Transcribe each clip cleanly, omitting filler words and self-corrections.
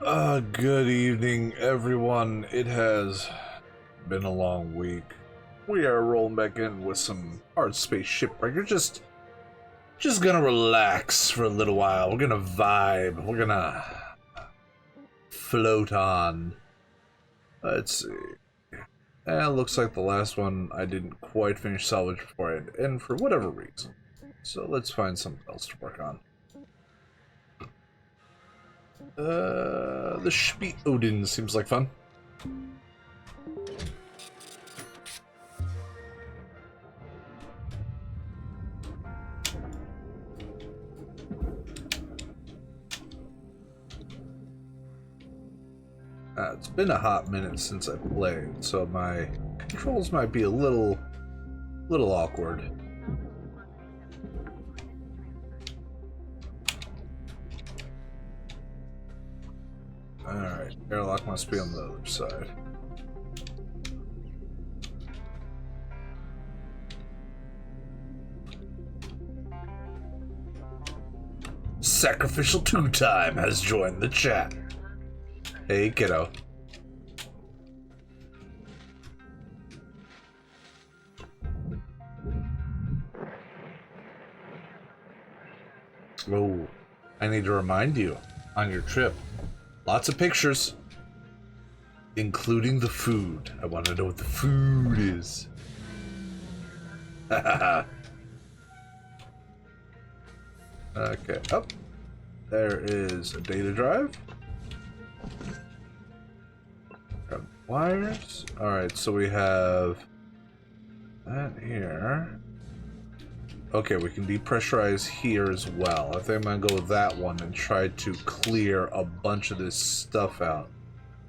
Good evening, everyone. It has been a long week. We are rolling back in with some hard space shipbreaker. Just gonna relax for a little while. We're gonna vibe. We're gonna float on. Let's see. And looks like the last one I didn't quite finish salvage before I had to end for whatever reason. So let's find something else to work on. The Spee Odin seems like fun. It's been a hot minute since I played, so my controls might be a little awkward. Alright, airlock must be on the other side. Sacrificial 2 Time has joined the chat. Hey, kiddo. Oh, I need to remind you, on your trip, lots of pictures, including the food. I want to know what the food is. Okay, up. There is a data drive. Grab wires. Alright, so we have that here. Okay, we can depressurize here as well. I think I'm gonna go with that one and try to clear a bunch of this stuff out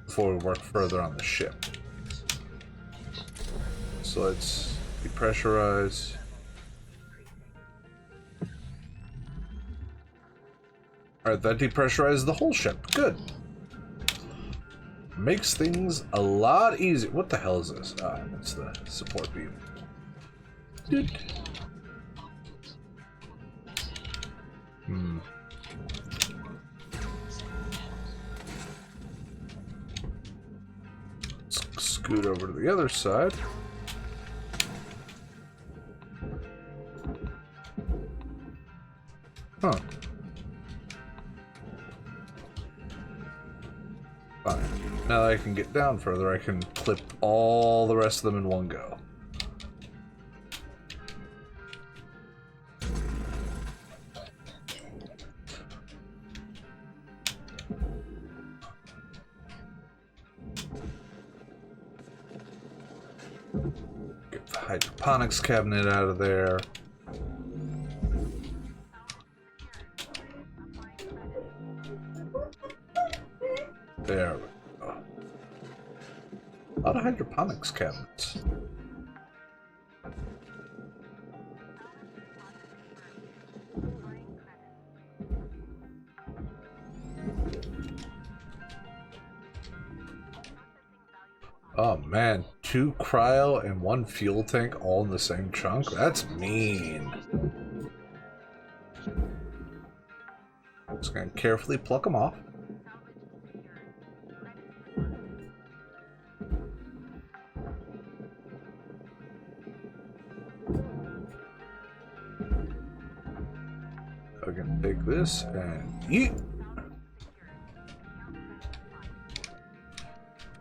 before we work further on the ship. So let's depressurize. Alright, that depressurized the whole ship. Good. Makes things a lot easier. What the hell is this? Ah, it's the support beam. Good. Scoot over to the other side. Huh. Fine. Now that I can get down further, I can clip all the rest of them in one go. Get the hydroponics cabinet out of there. There we go. A lot of hydroponics cabinets. Oh man, 2 cryo and 1 fuel tank all in the same trunk? That's mean. Just gonna carefully pluck them off. I can take this and eat.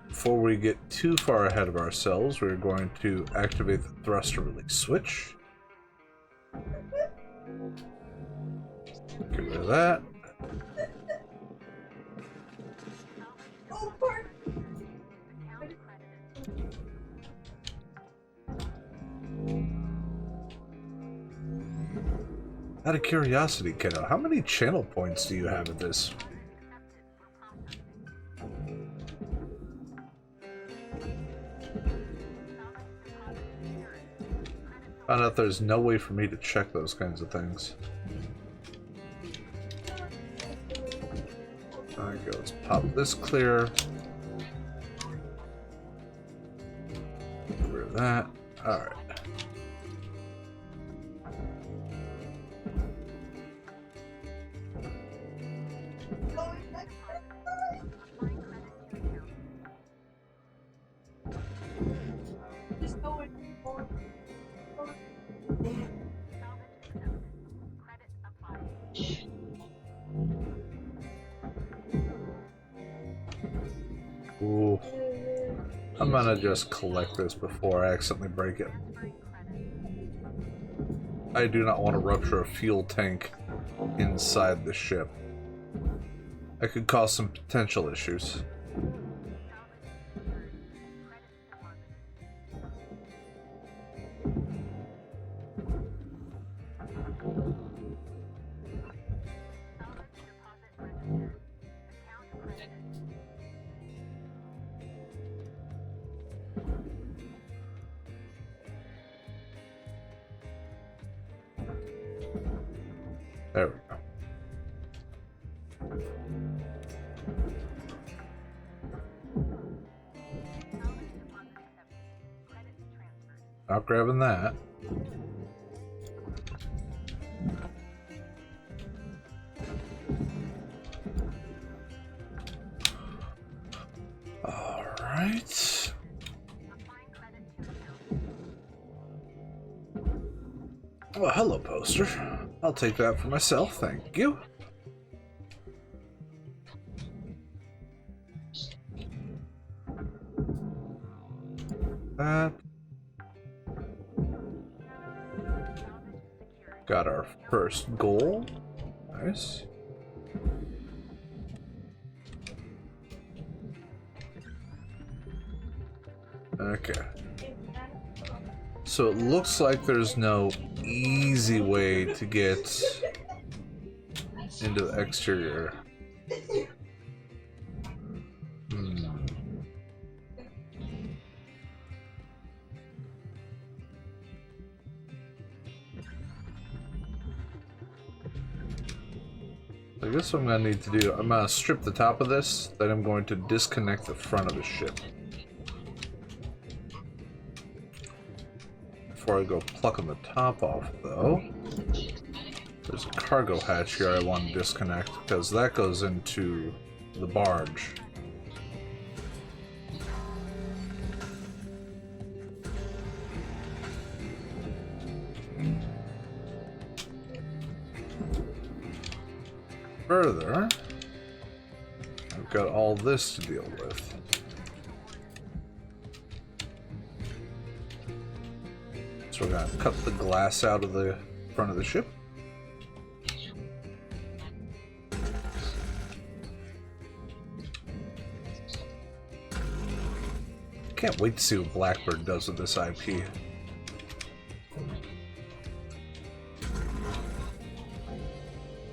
Before we get too far ahead of ourselves, we're going to activate the thruster release switch. Get rid of that. Out of curiosity, kiddo, how many channel points do you have at this? Found out there's no way for me to check those kinds of things. Alright, let's pop this clear. Get rid of that. Alright. Ooh. I'm gonna just collect this before I accidentally break it. I do not want to rupture a fuel tank inside the ship. That could cause some potential issues. There we go. Not grabbing that. All right. Well, hello, poster. I'll take that for myself, thank you. That. Got our first goal. Nice. Okay. So it looks like there's no easy way to get into the exterior. I guess what I'm gonna need to do, I'm gonna strip the top of this, then I'm going to disconnect the front of the ship. Before I go plucking the top off, though, there's a cargo hatch here I want to disconnect, because that goes into the barge. Further, I've got all this to deal with. So we're gonna cut the glass out of the front of the ship. Can't wait to see what Blackbird does with this IP.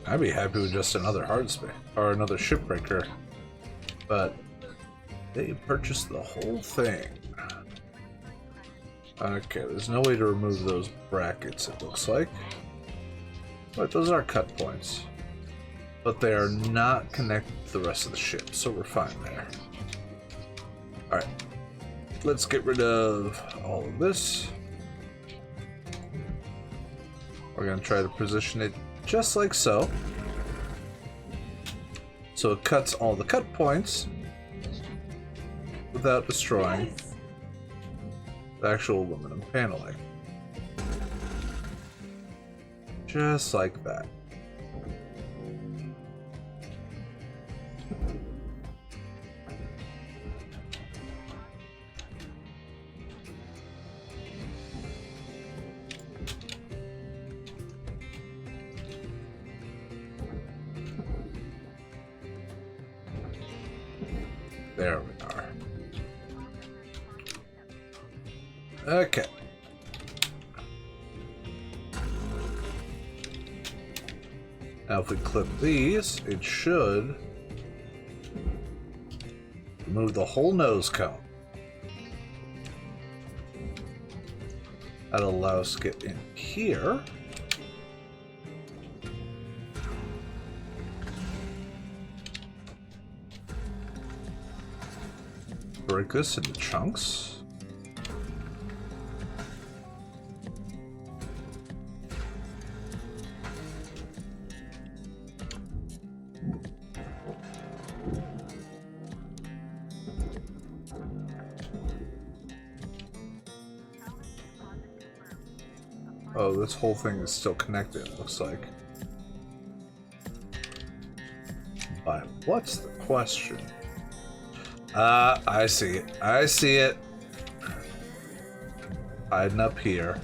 I'd be happy with just another Hardspace or another Shipbreaker, but they purchased the whole thing. Okay, there's no way to remove those brackets, it looks like. But those are cut points. But they are not connected to the rest of the ship, so we're fine there. Alright, let's get rid of all of this. We're going to try to position it just like so. So it cuts all the cut points without destroying the actual aluminum paneling. Just like that. There we are. Okay. Now if we clip these, it should remove the whole nose cone. That'll allow us to get in here. Break this into chunks. Oh, this whole thing is still connected, it looks like. But what's the question? I see it. I see it. Hiding up here.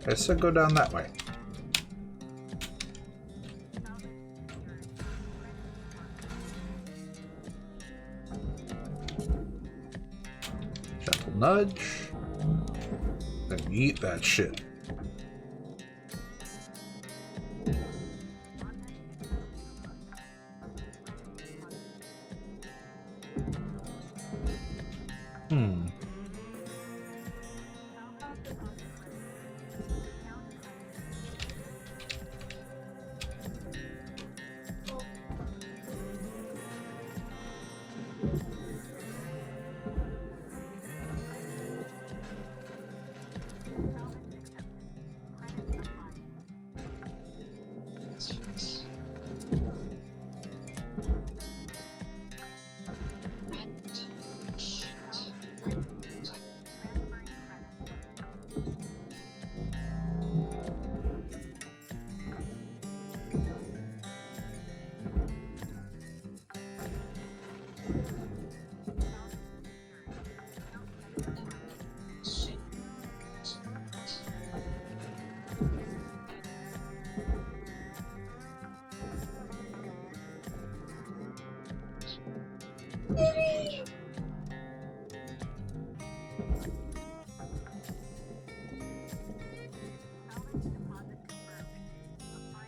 I said go down that way. Gentle nudge. Then eat that shit.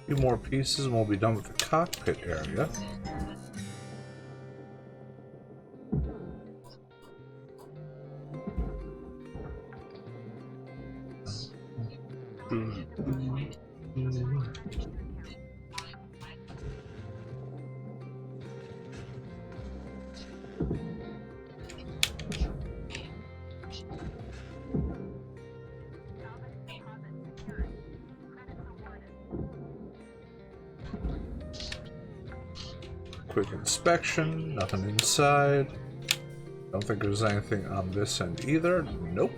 Few more pieces and we'll be done with the cockpit area. Quick inspection, nothing inside. Don't think there's anything on this end either. Nope.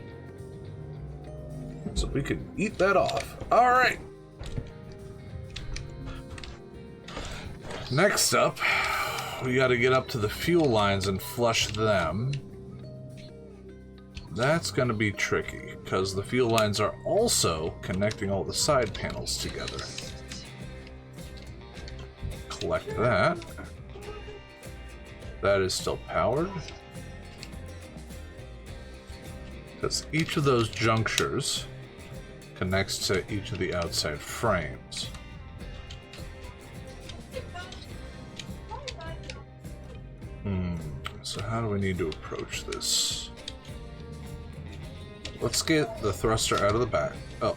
So we can eat that off. Alright. Next up, we gotta get up to the fuel lines and flush them. That's gonna be tricky, because the fuel lines are also connecting all the side panels together. Collect that. That is still powered. Because each of those junctures connects to each of the outside frames. So how do we need to approach this? Let's get the thruster out of the back. Oh.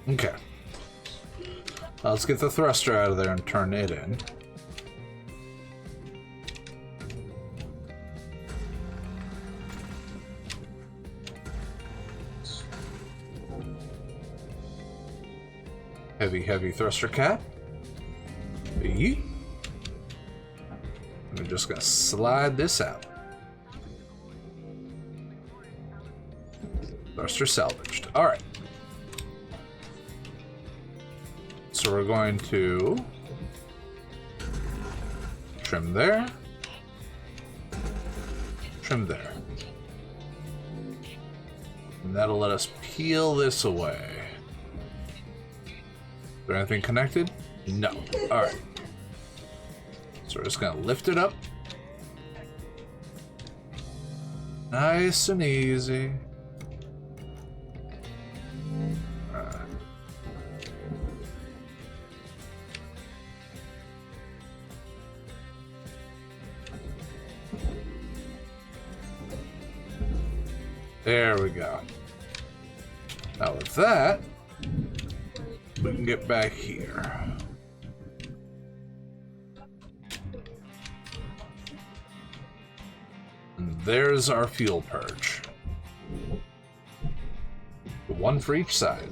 Okay. Let's get the thruster out of there and turn it in. Heavy thruster cap. Yeet. And we're just gonna slide this out. Thruster salvaged. Alright. So we're going to trim there, trim there. And that'll let us peel this away. Is there anything connected? No. Alright. So we're just gonna lift it up. Nice and easy. There we go. Now with that, we can get back here. And there's our fuel purge. One for each side.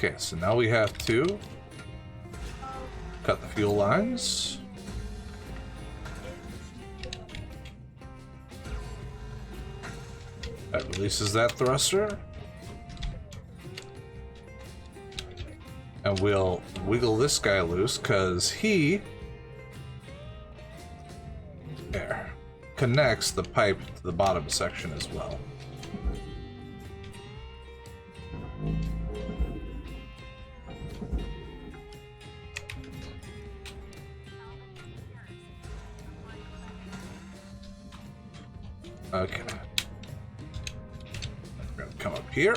Okay, so now we have to cut the fuel lines. That releases that thruster. And we'll wiggle this guy loose because he there connects the pipe to the bottom section as well. Okay. We're gonna come up here.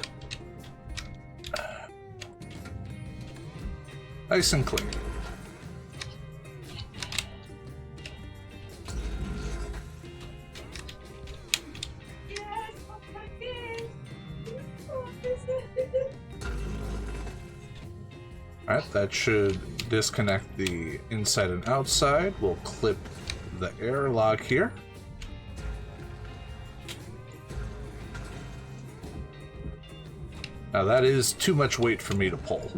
Nice and clean. Alright, that should disconnect the inside and outside. We'll clip the airlock here. Now that is too much weight for me to pull,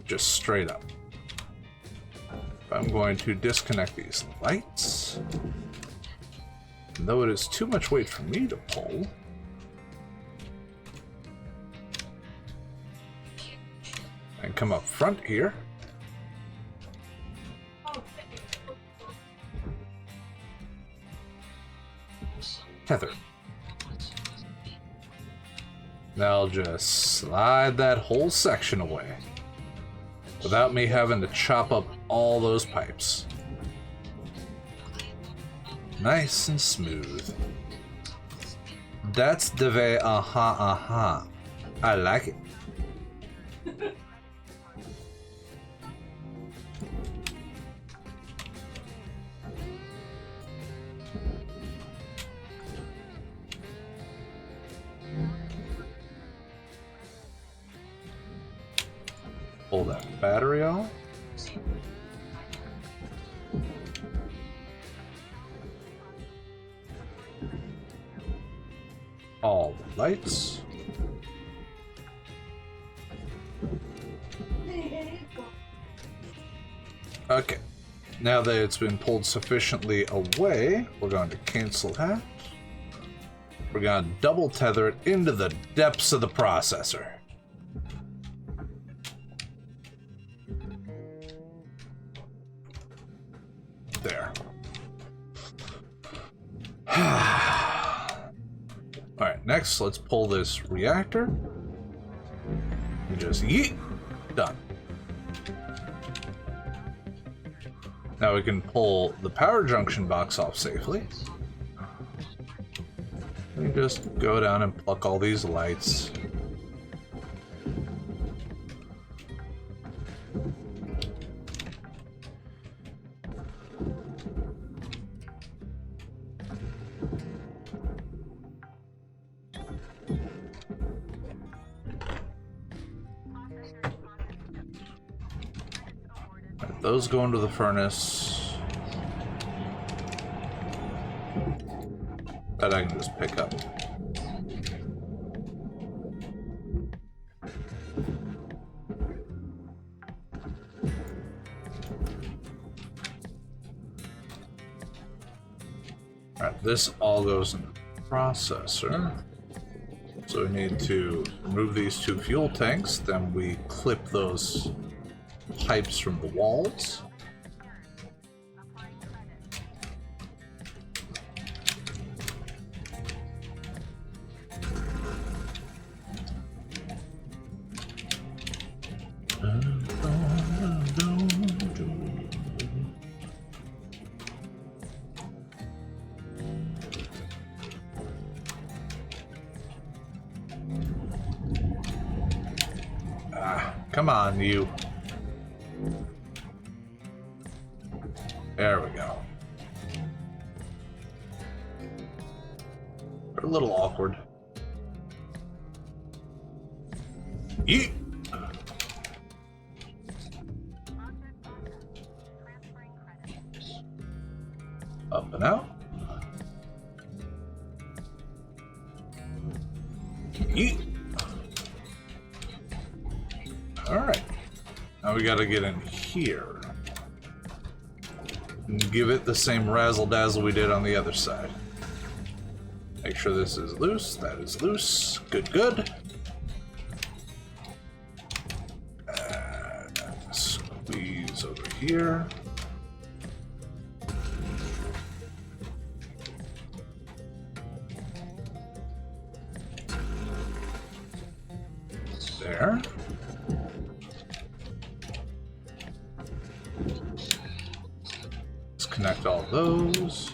just straight up. I'm going to disconnect these lights. And though it is too much weight for me to pull, and come up front here. Tether. Now I'll just slide that whole section away without me having to chop up all those pipes. Nice and smooth. That's the way, aha. I like it. Pull that battery off. All the lights. Okay. Now that it's been pulled sufficiently away, we're going to cancel that. We're going to double tether it into the depths of the processor. There. Alright, next let's pull this reactor. And just yeet! Done. Now we can pull the power junction box off safely. And just go down and pluck all these lights. Those go into the furnace. That I can just pick up. Alright, this all goes in the processor. So we need to remove these two fuel tanks, then we clip those pipes from the walls. Come on, you. There we go. They're a little awkward. Yeet! Up and out. Yeet! Alright. Now we gotta get in here. And give it the same razzle-dazzle we did on the other side. Make sure this is loose. That is loose. Good, good. Squeeze over here. There. Let's connect all those.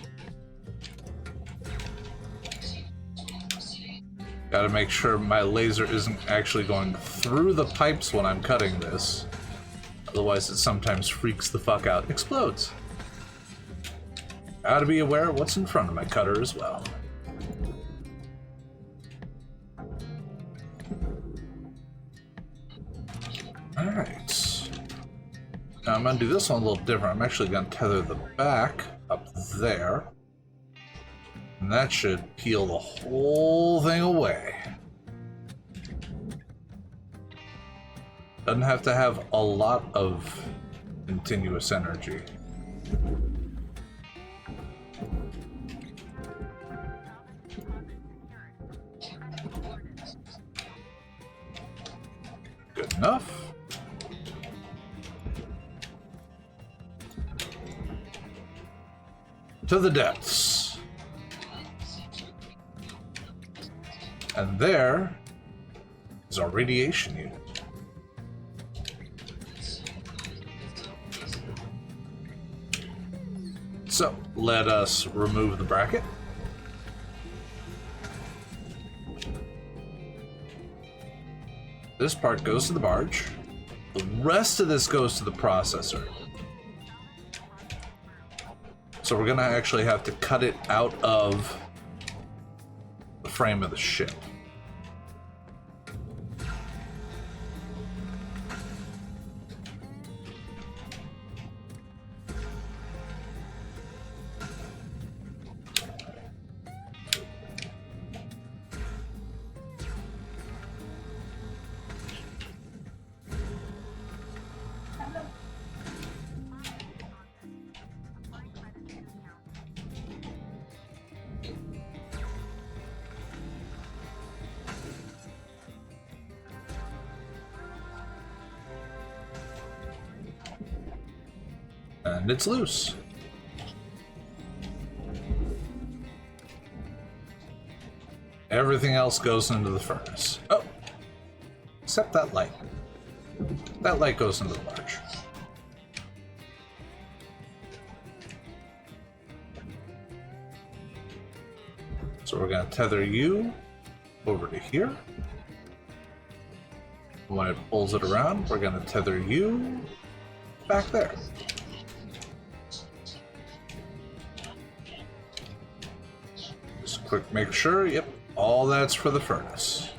Gotta make sure my laser isn't actually going through the pipes when I'm cutting this. Otherwise it sometimes freaks the fuck out. Explodes. Gotta be aware of what's in front of my cutter as well. Alright. Now I'm gonna do this one a little different. I'm actually gonna tether the back up there. And that should peel the whole thing away. Doesn't have to have a lot of continuous energy. Good enough. To the depths. And there is our radiation unit. So, let us remove the bracket. This part goes to the barge. The rest of this goes to the processor. So we're gonna actually have to cut it out of the frame of the ship. And it's loose. Everything else goes into the furnace. Oh! Except that light. That light goes into the barge. So we're going to tether you over to here. When it pulls it around, we're going to tether you back there. Just quick make sure, yep, all that's for the furnace.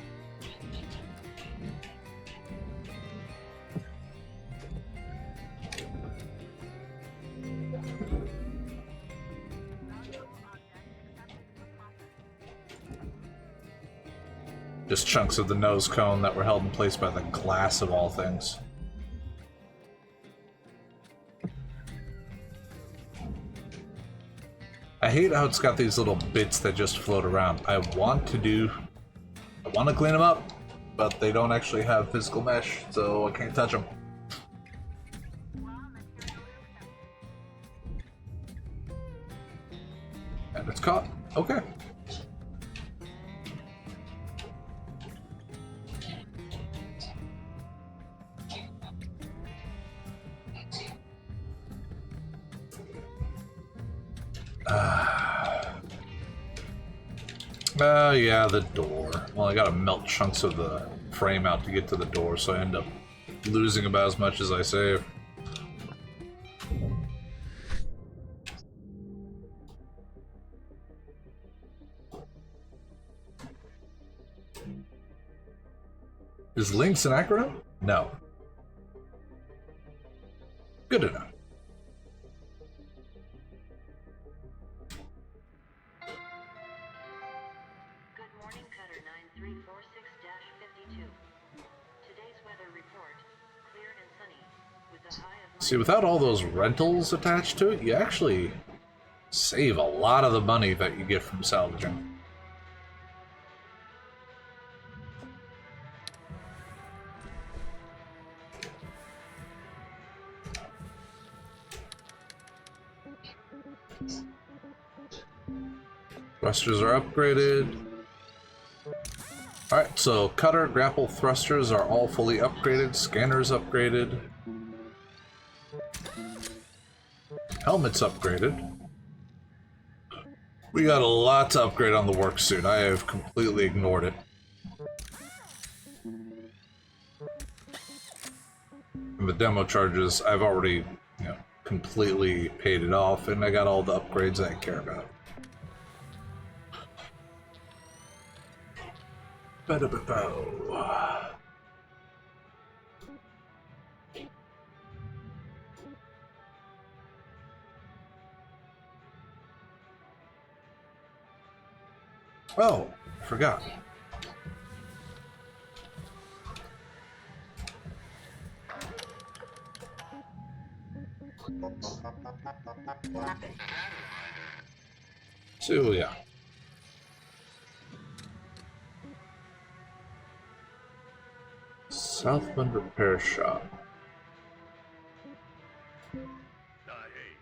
Just chunks of the nose cone that were held in place by the glass of all things. I hate how it's got these little bits that just float around. I want to clean them up, but they don't actually have physical mesh, so I can't touch them. And it's caught. Okay. Yeah, the door. Well, I gotta melt chunks of the frame out to get to the door, so I end up losing about as much as I save. Is Lynx an acronym? No. Good enough. Good morning, Cutter 9346-52. Today's weather report, clear and sunny, with a high of... See, without all those rentals attached to it, you actually save a lot of the money that you get from salvaging. Thrusters are upgraded. Alright, so cutter, grapple, thrusters are all fully upgraded. Scanners upgraded. Helmet's upgraded. We got a lot to upgrade on the work suit. I have completely ignored it. And the demo charges, I've already, completely paid it off, and I got all the upgrades I care about. Oh, forgot. See what we got. Southland Repair Shop. Hey,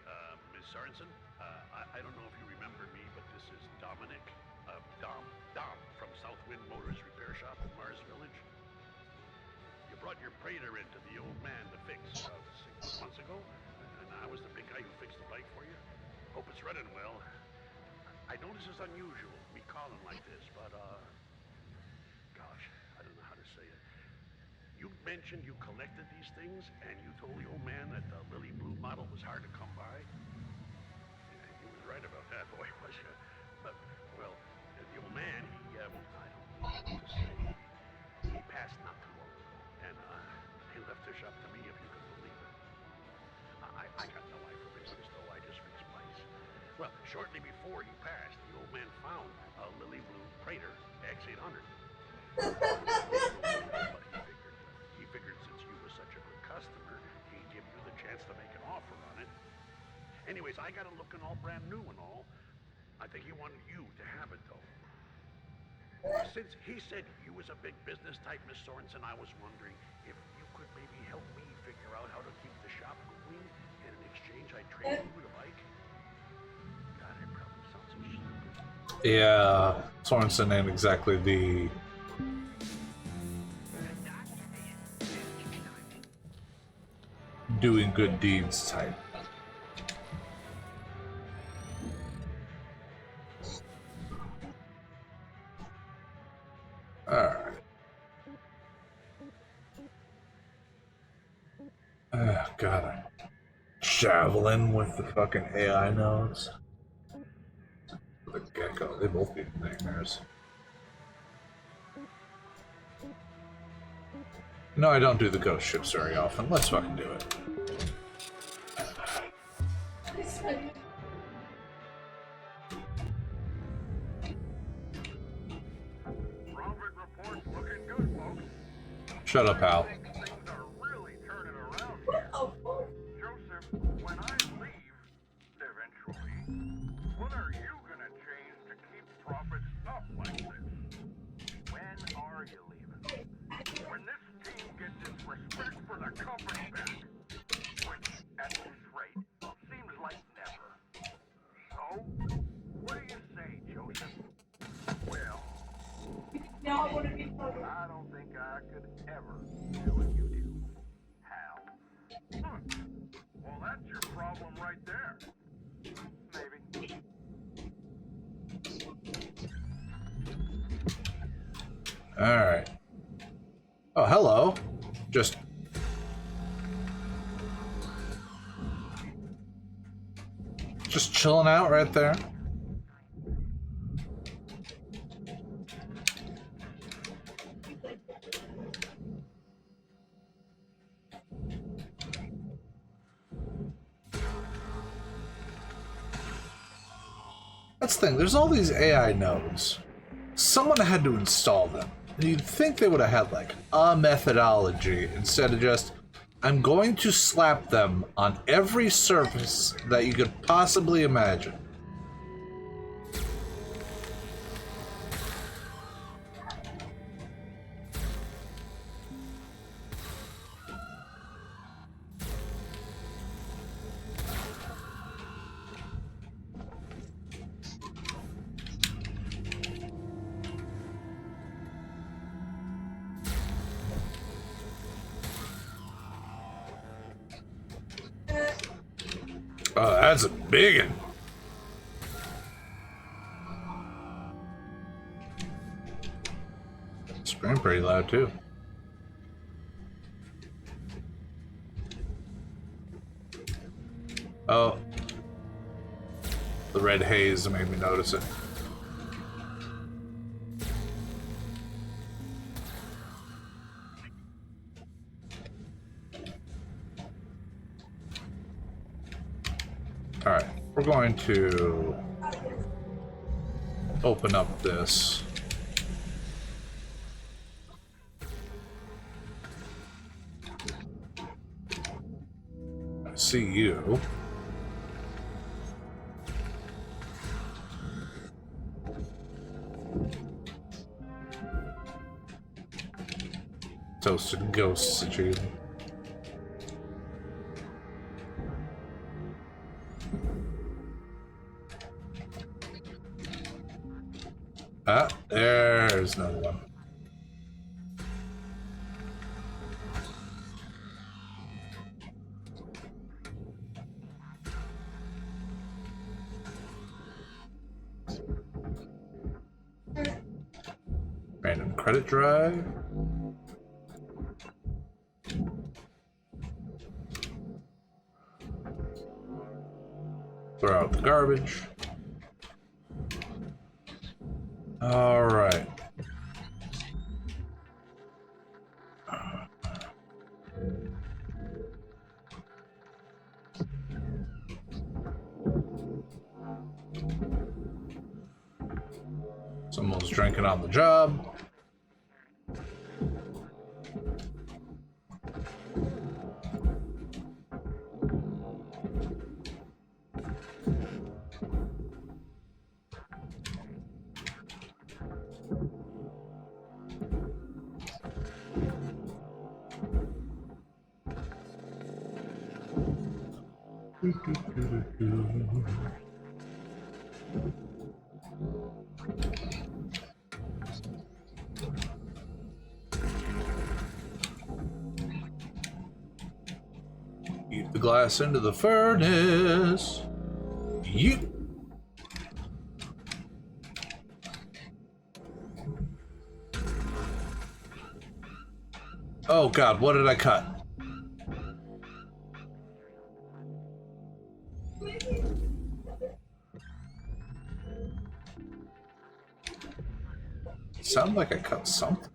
Ms. Sorensen, I don't know if you remember me, but this is Dominic, Dom from Southwind Motors Repair Shop in Mars Village. You brought your Praetor into the old man to fix 6 months ago, and I was the big guy who fixed the bike for you. Hope it's running well. I know this is unusual, me calling like this, but, gosh, I don't know how to say it. You mentioned you collected these things, and you told the old man that the Lily Blue model was hard to come by. Yeah, he was right about that, boy, was you? Well, the old man, I don't know what to say. He passed not too long ago, and he left the shop to me, if you can believe it. I got no eye for business, though. I just fix bikes. Well, shortly before he passed, the old man found a Lily Blue Praetor X800. But he figured since you were such a good customer, he'd give you the chance to make an offer on it. Anyways, I got it looking all brand new and all. I think he wanted you to have it, though. Since he said you was a big business type, Miss Sorensen, I was wondering if you could maybe help me figure out how to keep the shop going, and in exchange I trade you with a bike. God, it probably sounds so stupid. Yeah, Sorensen ain't exactly the doing good deeds type. Alright. Oh, God, I'm javelin with the fucking AI nodes. The gecko, they both be nightmares. No, I don't do the ghost ships very often. Let's fucking do it. Robert report's looking good, folks. Shut up, Hal. Things are really turning around here. Joseph, when I leave, eventually, what are you gonna change to keep profits up like this? When are you leaving? When this team gets its respect for the company back, which, at this rate, seems like never. So, what do you say, Joseph? Well, I don't think I could ever do what you do, Hal. Well, that's your problem right there. Maybe. Alright. Oh, hello. Just Just chilling out right there. That's the thing, there's all these AI nodes. Someone had to install them. And you'd think they would have had like a methodology instead of just, I'm going to slap them on every surface that you could possibly imagine. Oh, that's a big one. Scream pretty loud too. Oh. The red haze made me notice it. Alright, we're going to open up this. I see you. Toasted ghosts achieved. Ah, there's another one. Random credit drive. Throw out the garbage. All right. Someone's drinking on the job. Eat the glass into the furnace. Yeet. Oh God, what did I cut? Sounded like I cut something.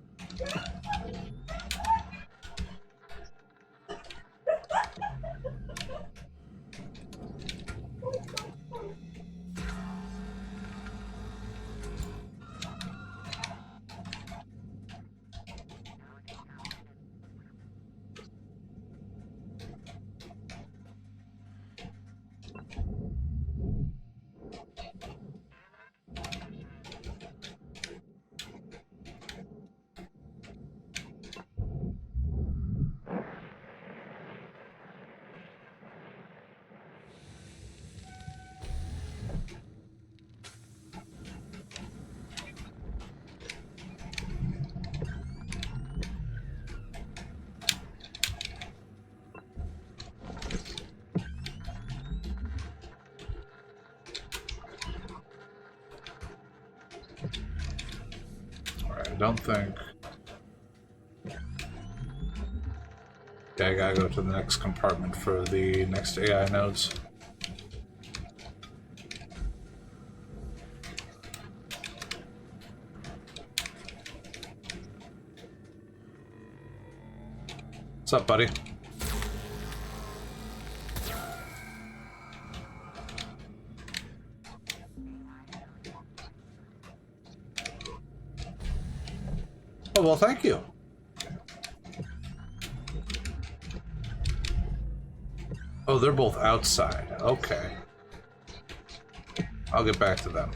I don't think. Yeah, I gotta go to the next compartment for the next AI nodes. What's up, buddy? Oh, well, thank you. Oh, they're both outside. Okay. I'll get back to them.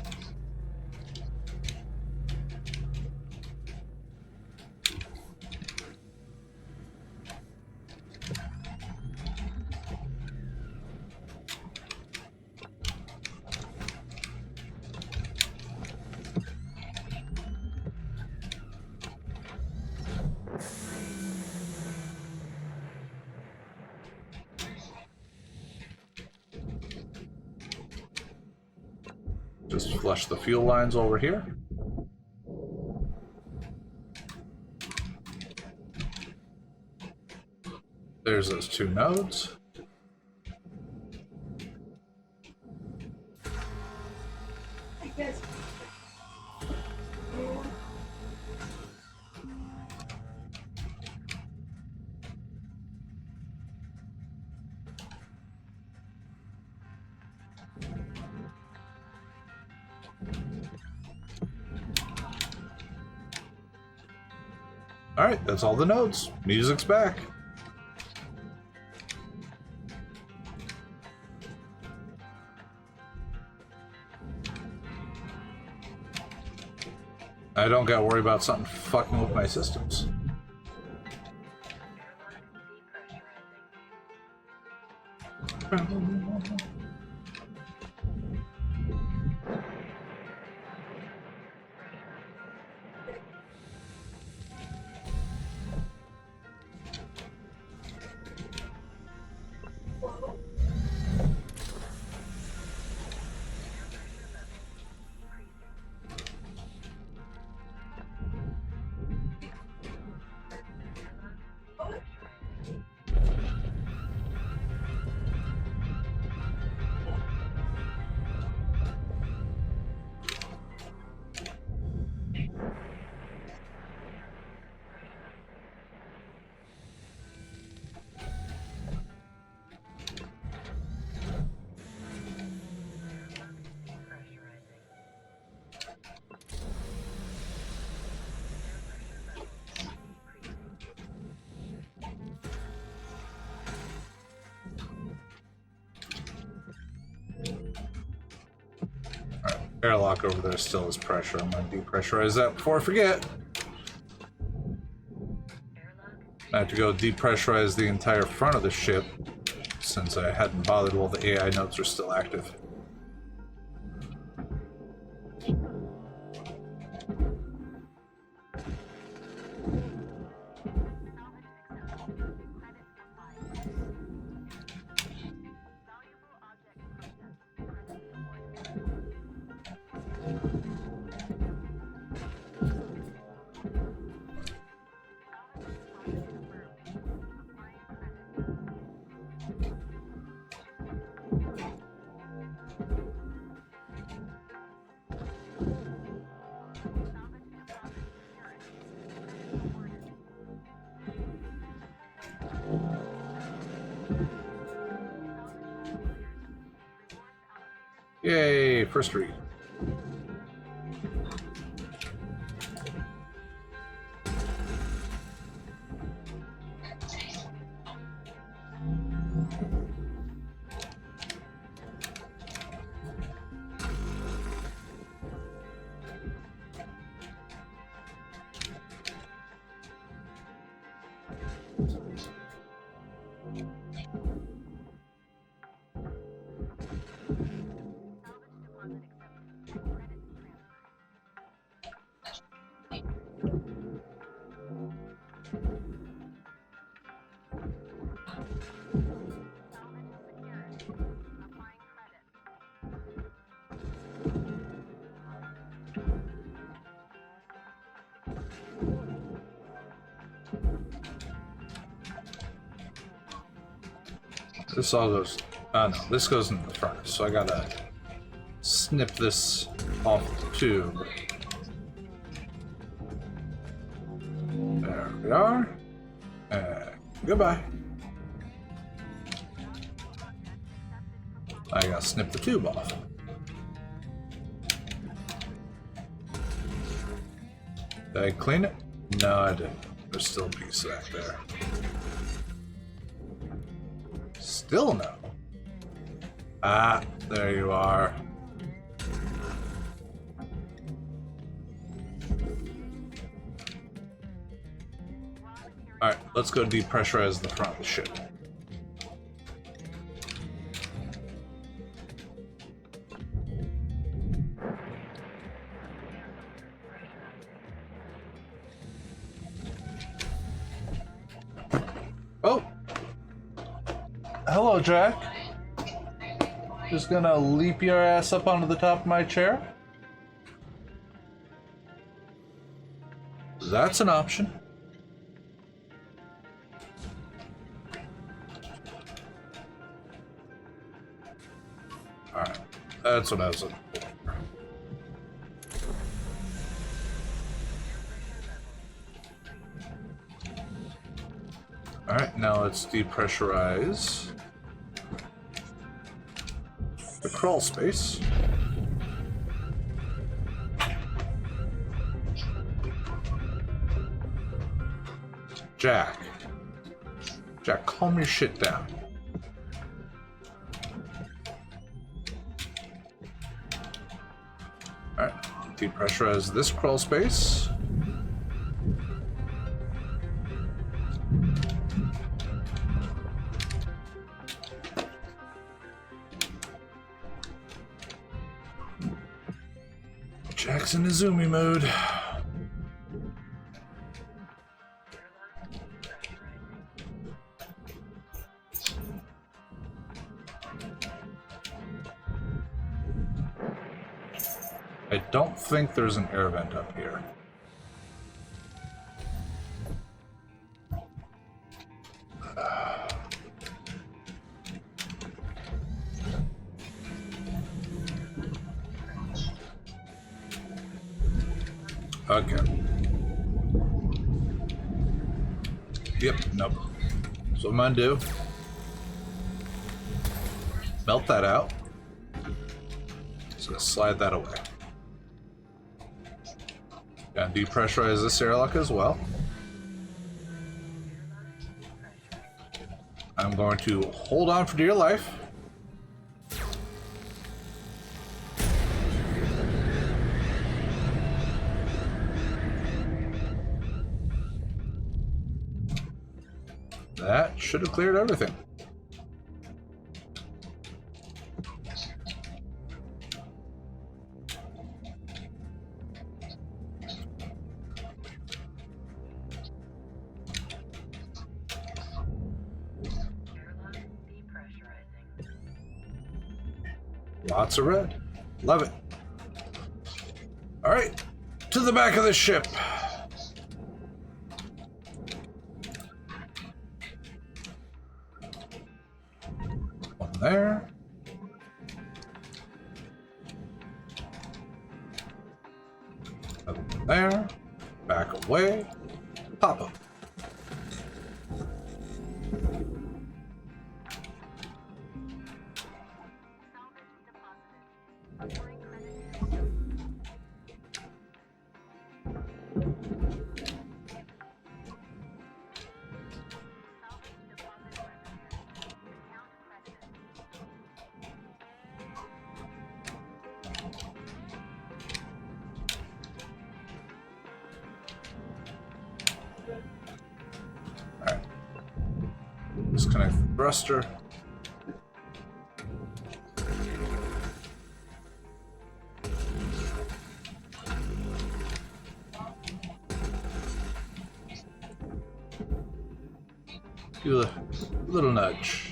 Just flush the fuel lines over here. There's those two nodes. Alright, that's all the nodes. Music's back. I don't gotta worry about something fucking with my systems. Airlock over there still is pressure. I'm gonna depressurize that before I forget. I have to go depressurize the entire front of the ship since I hadn't bothered while the AI nodes are still active. Yay, first read. This all goes... no, this goes in the front, so I gotta snip this off the tube. There we are. Goodbye. I gotta snip the tube off. Did I clean it? No, I didn't. There's still a piece back there. Still no. Ah, there you are. Alright, let's go depressurize the front of the ship. Oh! Hello, Jack. Just gonna leap your ass up onto the top of my chair? That's an option. Alright, that's what I was looking for. Alright, now let's depressurize the crawl space. Jack, calm your shit down. Alright, depressurize this crawl space. Jack's in Izumi mode. I don't think there's an air vent up here. Okay. Yep, nope. So what I'm gonna do, melt that out. Just gonna slide that away. Gonna depressurize this airlock as well. I'm going to hold on for dear life. That should have cleared everything. Lots of red. Love it. All right, to the back of the ship. One there. Another one there. Back away. Pop up. Alright. Disconnect the thruster. Do a little nudge.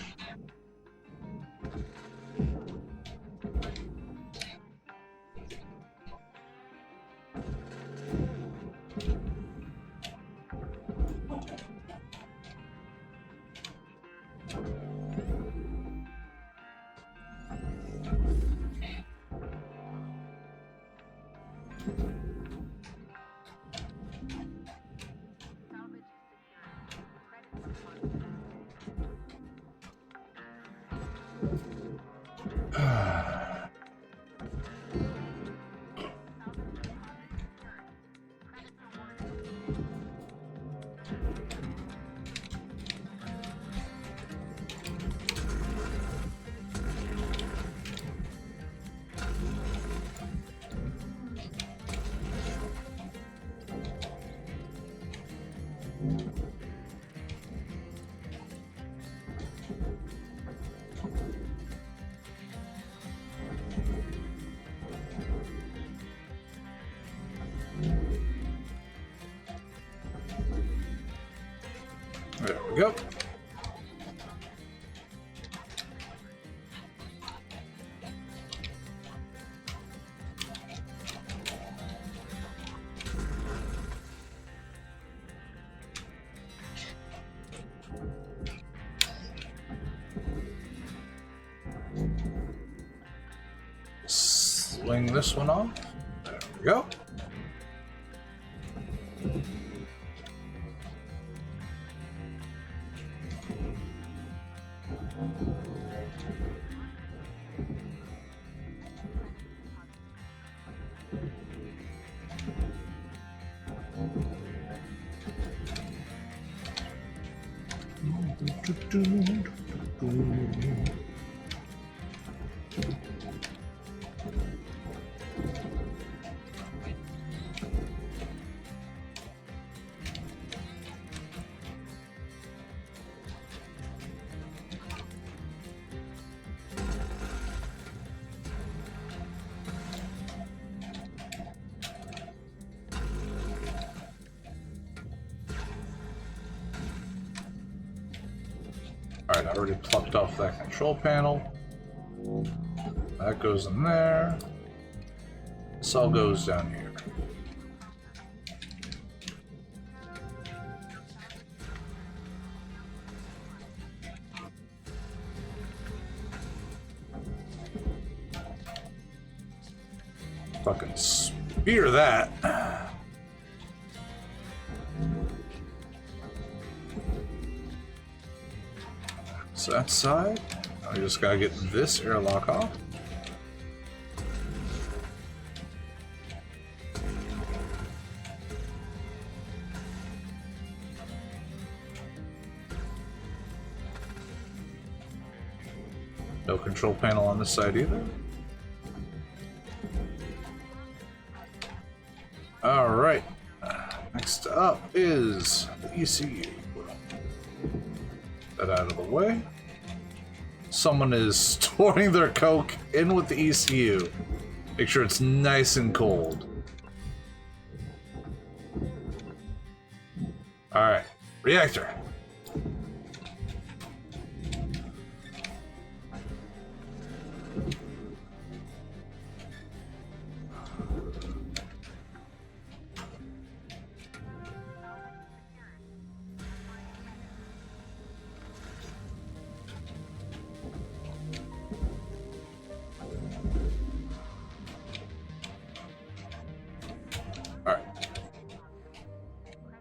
There we go. Swing this one off. There we go. Alright, I already plucked off that control panel. That goes in there. This all goes down here. Fucking spear that. So that side. I just gotta get this airlock off. No control panel on this side either. Alright. Next up is the ECU. That out of the way. Someone is storing their coke in with the ECU. Make sure it's nice and cold. Alright. Reactor.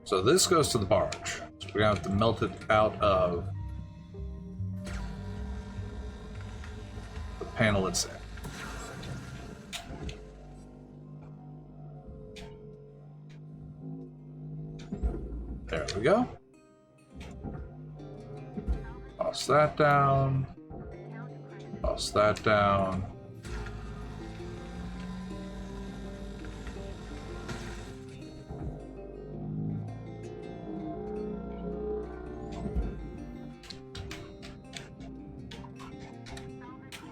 So this goes to the barge. So we're gonna have to melt it out of the panel it's in. There we go. Toss that down. Toss that down.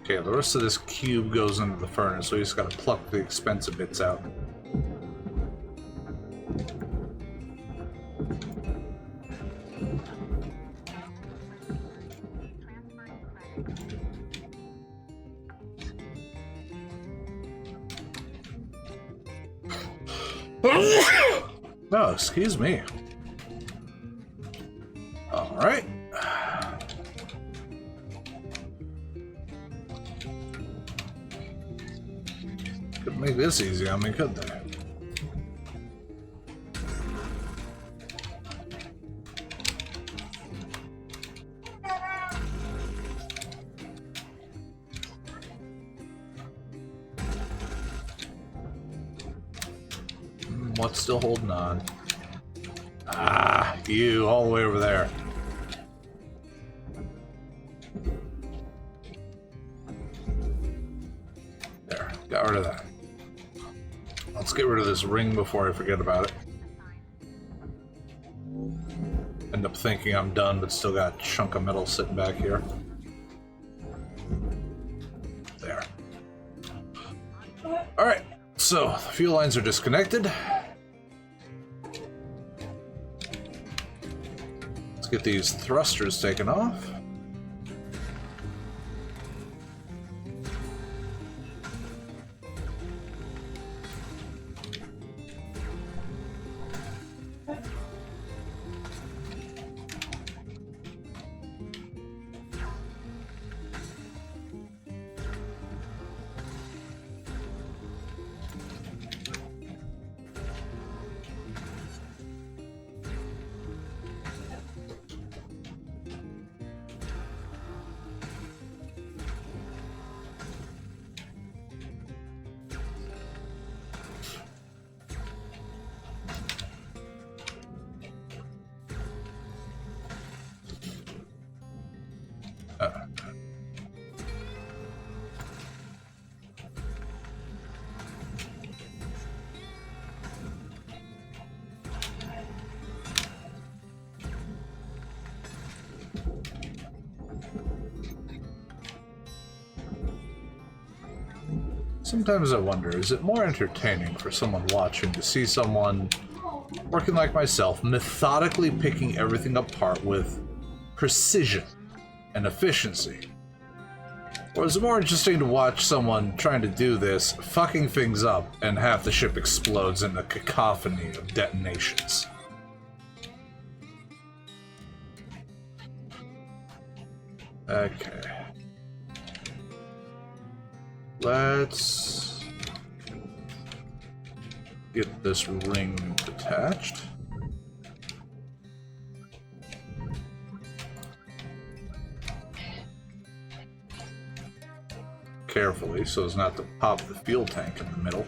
Okay, the rest of this cube goes into the furnace, so you just gotta pluck the expensive bits out. No, excuse me. All right. Could make this easy on me, could they? What's still holding on? Ah, you, all the way over there. There, got rid of that. Let's get rid of this ring before I forget about it. End up thinking I'm done, but still got a chunk of metal sitting back here. There. Alright, so the fuel lines are disconnected. Let's get these thrusters taken off. Sometimes I wonder, is it more entertaining for someone watching to see someone working like myself, methodically picking everything apart with precision and efficiency? Or is it more interesting to watch someone trying to do this, fucking things up, and half the ship explodes in a cacophony of detonations? Okay. Let's get this ring detached. Carefully, so as not to pop the fuel tank in the middle.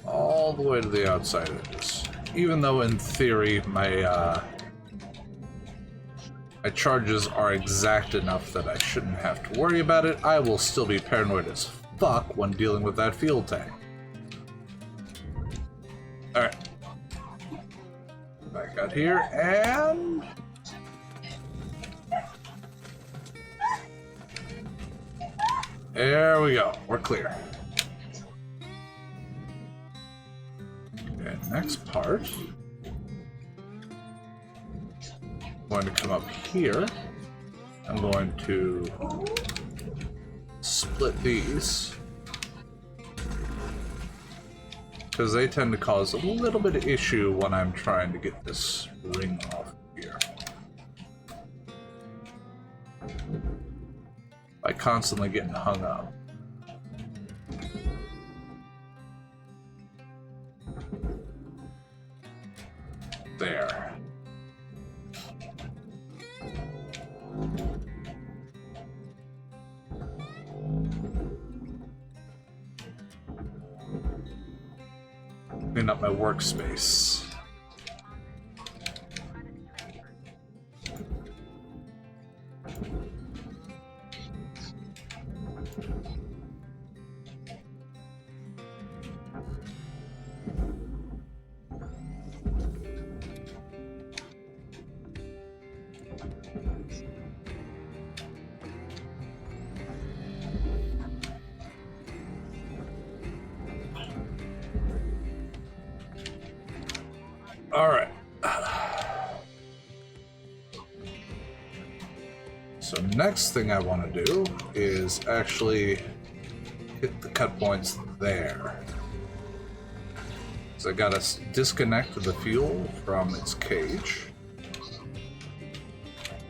All the way to the outside edges. Even though in theory my charges are exact enough that I shouldn't have to worry about it, I will still be paranoid as fuck when dealing with that fuel tank. Alright. Back out here, and... there we go. We're clear. Okay, next part. I'm going to come up here. I'm going to split these, because they tend to cause a little bit of issue when I'm trying to get this ring off here. By constantly getting hung up. There. Clean up my workspace. Alright. So next thing I want to do is actually hit the cut points there. So I gotta disconnect the fuel from its cage.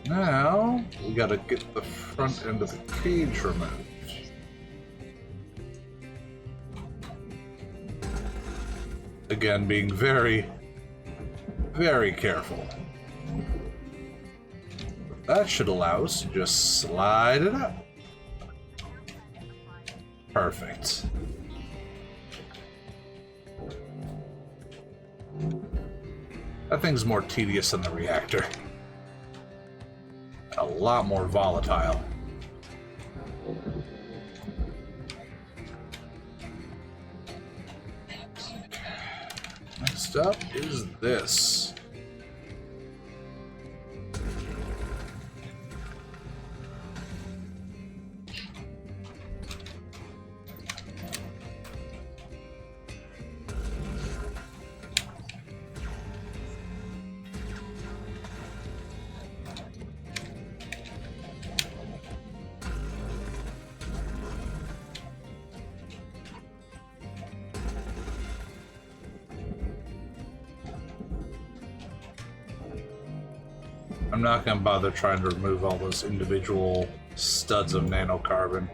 Now we gotta get the front end of the cage removed. Again, being very, very careful. That should allow us to just slide it up. Perfect. That thing's more tedious than the reactor. A lot more volatile. Next up is this. I'm not going to bother trying to remove all those individual studs of nanocarbon.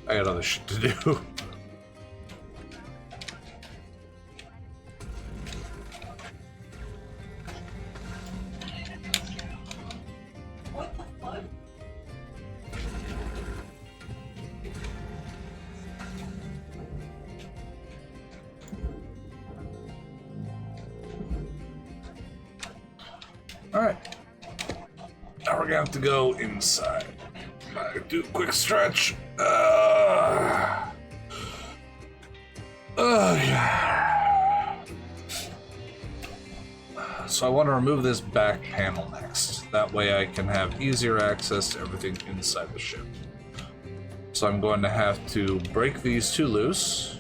I got other shit to do. Alright. Now we're gonna have to go inside. Do a quick stretch. Yeah. So I want to remove this back panel next. That way I can have easier access to everything inside the ship. So I'm going to have to break these two loose,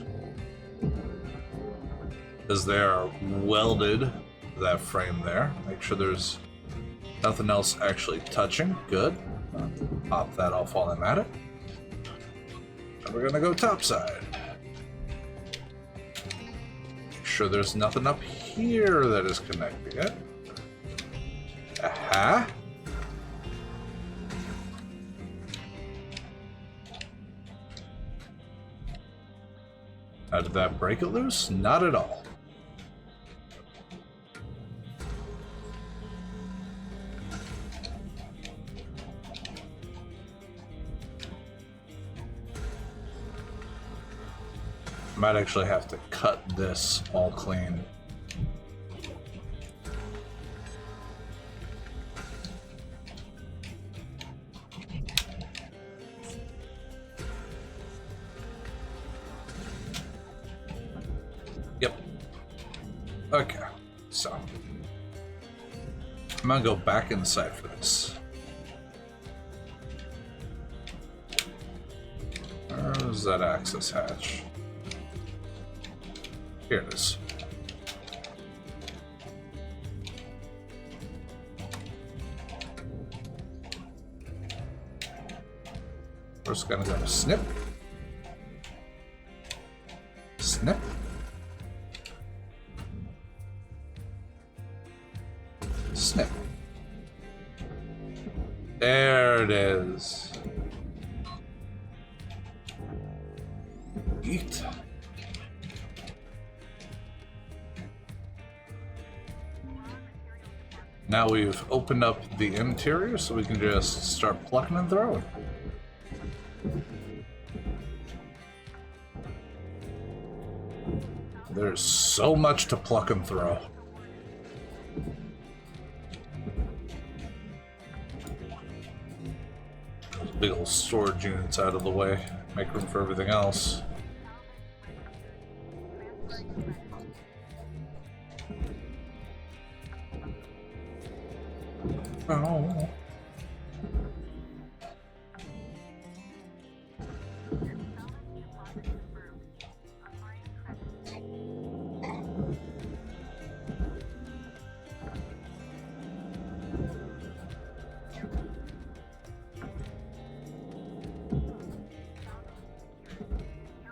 as they are welded to that frame there. Make sure there's nothing else actually touching. Good. Pop that off while I'm at it. And we're gonna go topside. Make sure there's nothing up here that is connecting it. Aha. How did that break it loose? Not at all. Might actually have to cut this all clean. Yep. Okay, so I'm gonna go back inside for this. Where's that access hatch? Here it is. We're just gonna go snip. Snip. Snip. There it is. Eat. Now we've opened up the interior, so we can just start plucking and throwing. There's so much to pluck and throw. Those big old storage units out of the way. Make room for everything else. Oh.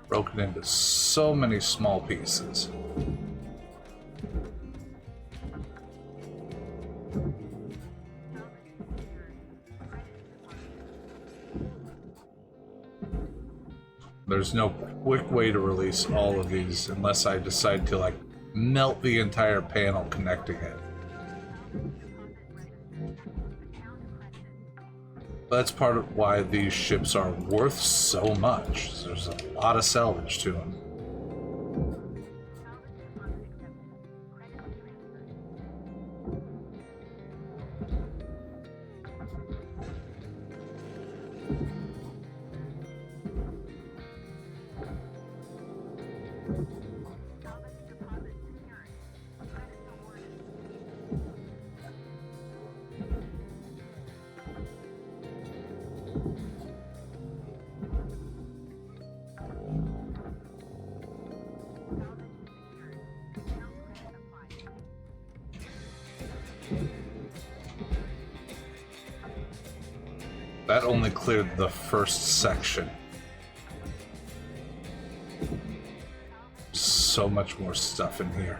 Broken into so many small pieces. There's no quick way to release all of these unless I decide to like melt the entire panel connecting it. That's part of why these ships are worth so much. There's a lot of salvage to them. That only cleared the first section. So much more stuff in here.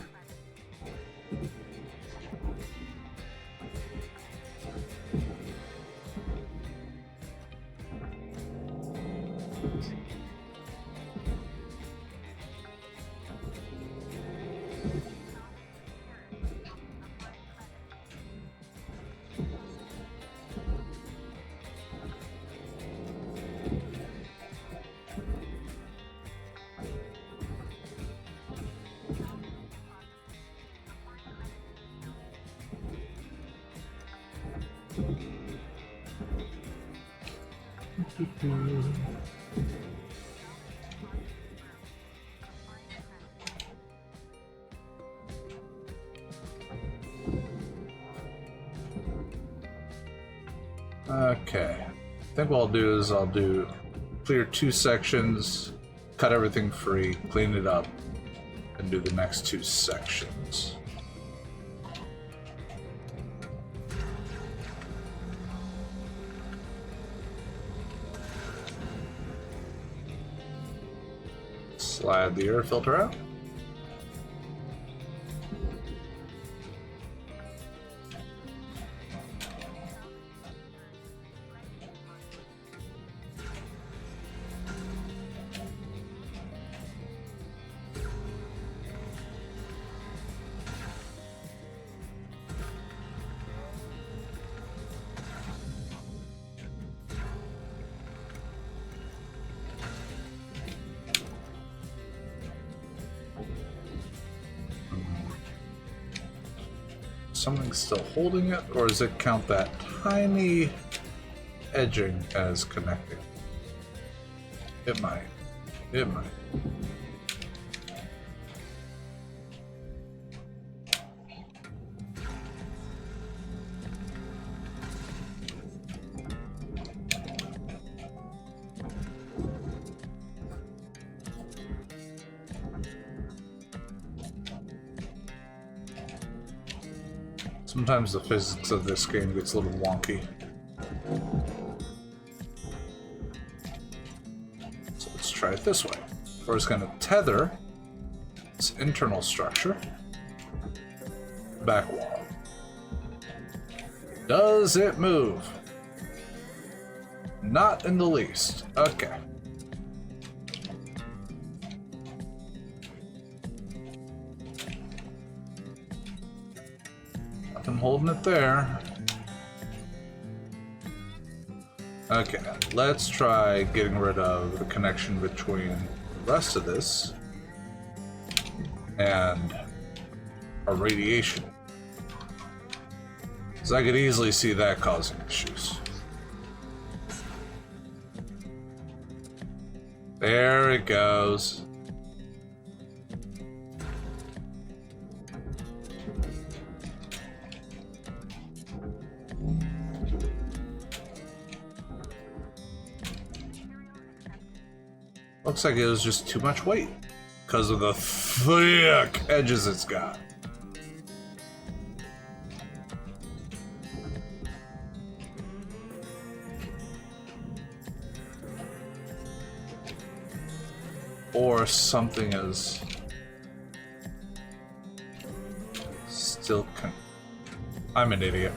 Okay. I think what I'll do is I'll do clear 2 sections, cut everything free, clean it up, and do the next 2 sections. Slide the air filter out. Something still holding it, or does it count that tiny edging as connecting? It might. It might. Sometimes the physics of this game gets a little wonky. So let's try it this way. We're just going to tether its internal structure. Back wall. Does it move? Not in the least. Okay. I'm holding it there. Okay, let's try getting rid of the connection between the rest of this and our radiation. Because I could easily see that causing issues. There it goes. Looks like it was just too much weight because of the thick edges it's got. Or something is still I'm an idiot.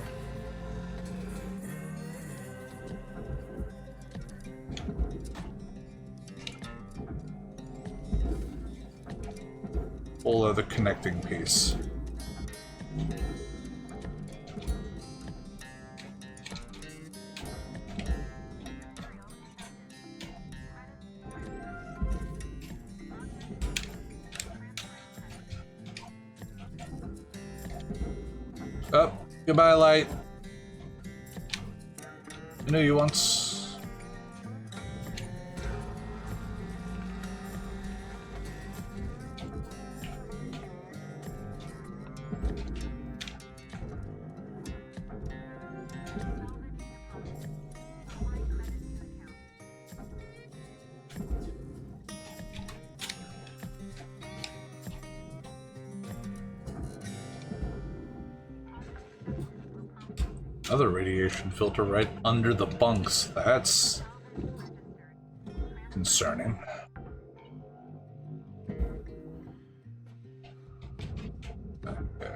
Full of the connecting piece. Okay. Goodbye, light. I knew you once. Another radiation filter right under the bunks. That's concerning. Okay.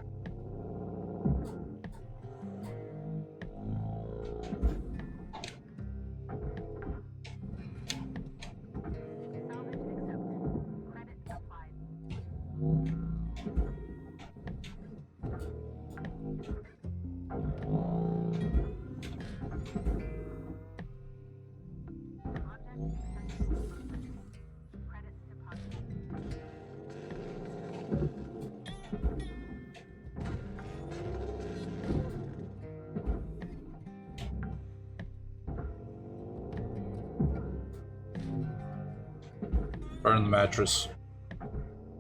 Burn the mattress.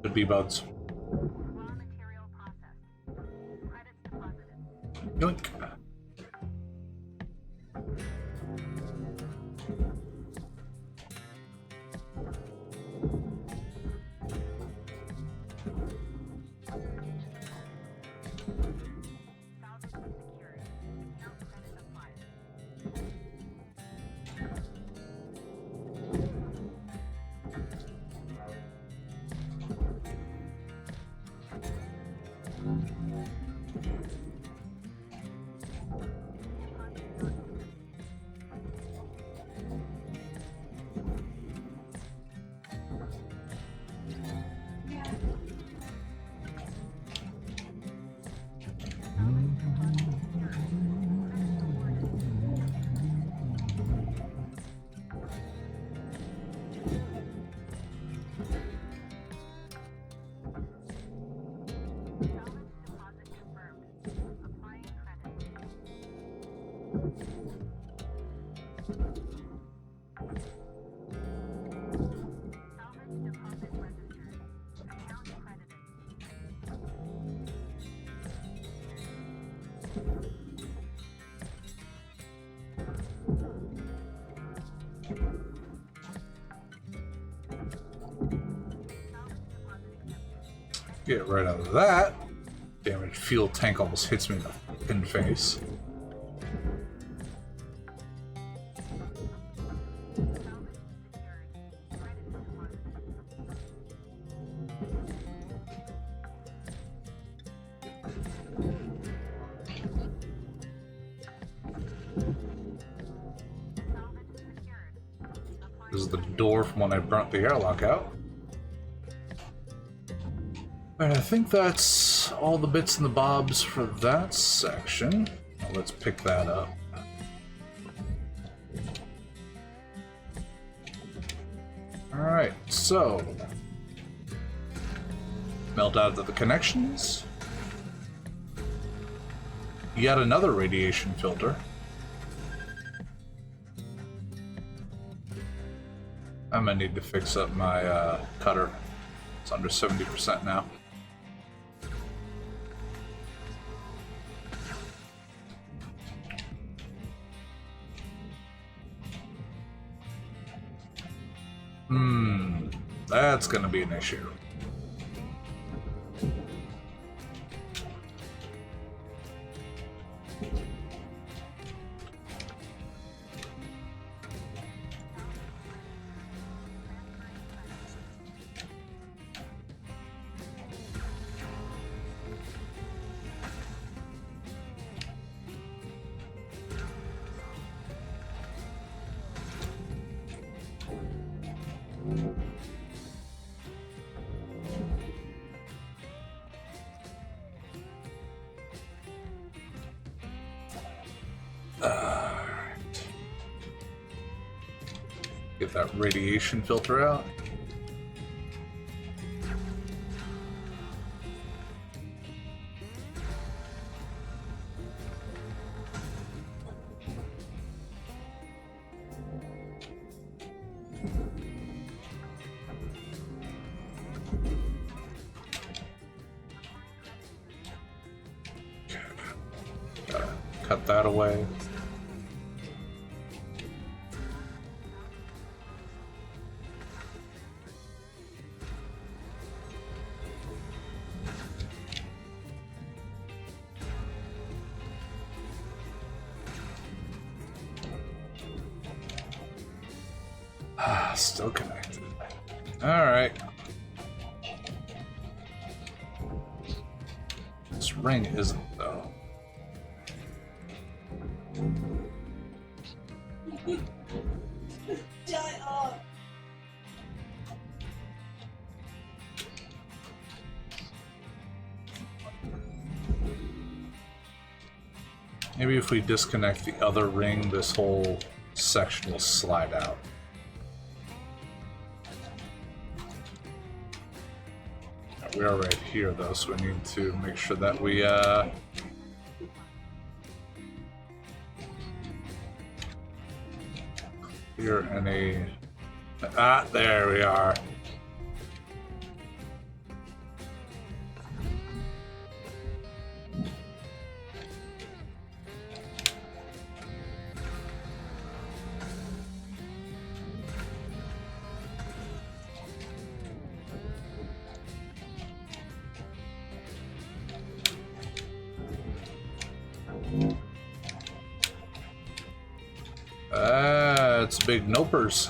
Could be bugs. Yoink. Get right out of that. Damaged fuel tank almost hits me in the fucking face. This is the door from when I burnt the airlock out. And I think that's all the bits and the bobs for that section. Now let's pick that up. Alright, so melt out of the connections. Yet another radiation filter. I'm gonna need to fix up my cutter. It's under 70% now. That's gonna be an issue. Get that radiation filter out. right away. Still connected. Alright. This ring isn't, though. Maybe if we disconnect the other ring, this whole section will slide out. We are right here, though, so we need to make sure that we, clear any... Ah, there we are. It's big nopers.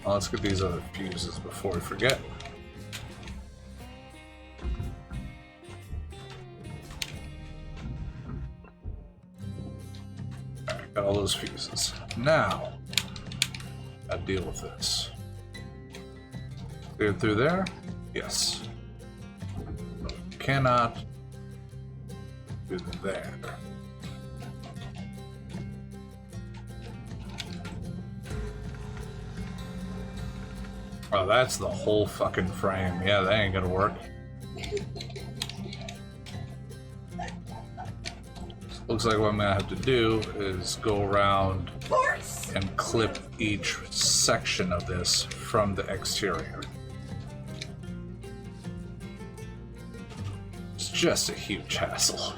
Well, let's get these other fuses before we forget. Alright, got all those fuses. Now, gotta deal with this. Cleared through there? Yes. But we cannot do there. Oh, that's the whole fucking frame. Yeah, that ain't gonna work. Looks like what I'm gonna have to do is go around and clip each section of this from the exterior. It's just a huge hassle.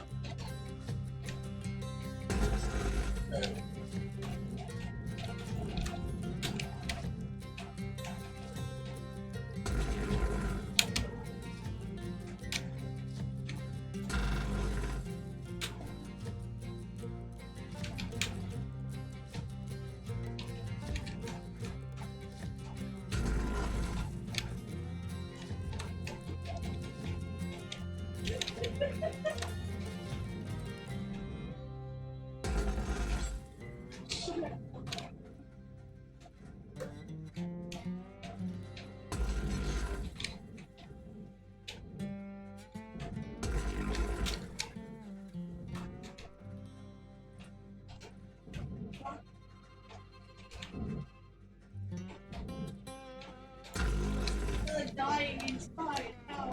Dying inside now.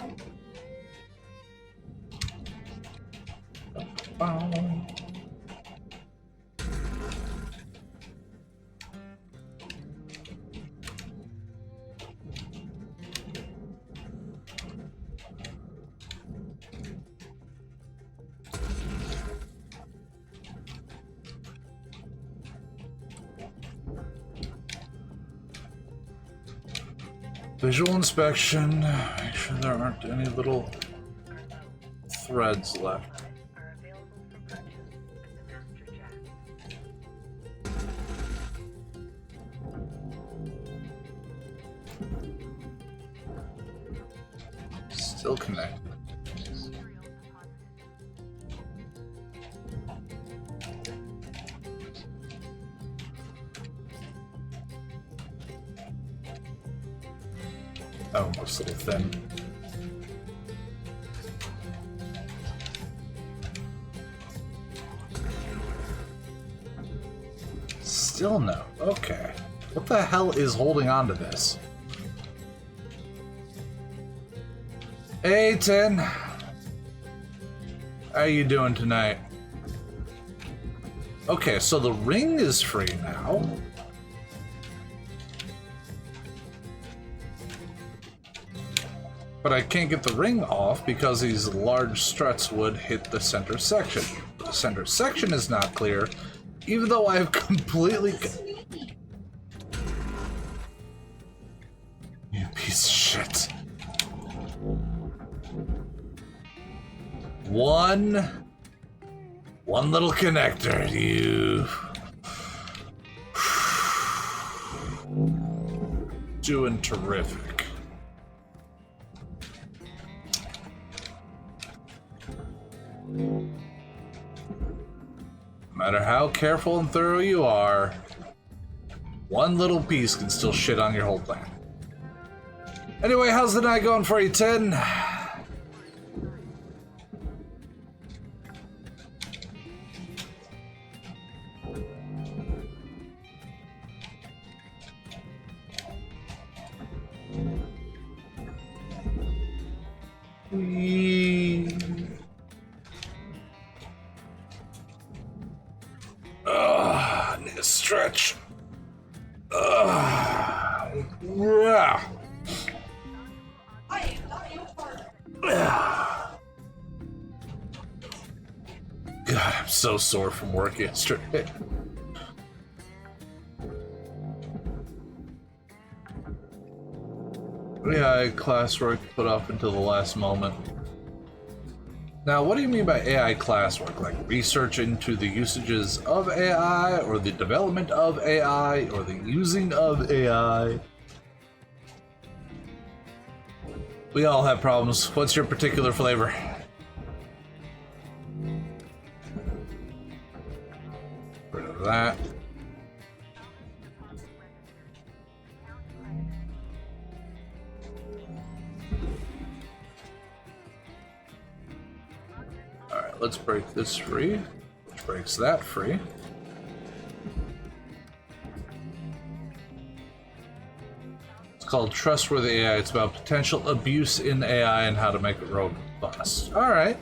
Visual inspection. Make sure there aren't any little threads left. Are available for purchase in the passenger jack. Still connected. Oh, most little thin. Still no. Okay. What the hell is holding on to this? Hey, Tin. How you doing tonight? Okay, so the ring is free now. But I can't get the ring off because these large struts would hit the center section. The center section is not clear, even though I have completely... You piece of shit. One little connector, you... Doing terrific. No matter how careful and thorough you are, one little piece can still shit on your whole plan. Anyway, how's the night going for you, Tin? Need a stretch. Yeah. God, I'm so sore from work yesterday. AI classwork put off until the last moment. Now, what do you mean by AI classwork? Like research into the usages of AI, or the development of AI, or the using of AI? We all have problems. What's your particular flavor? Rid of that. Alright, let's break this free, which breaks that free. It's called Trustworthy AI. It's about potential abuse in AI and how to make it robust. Alright.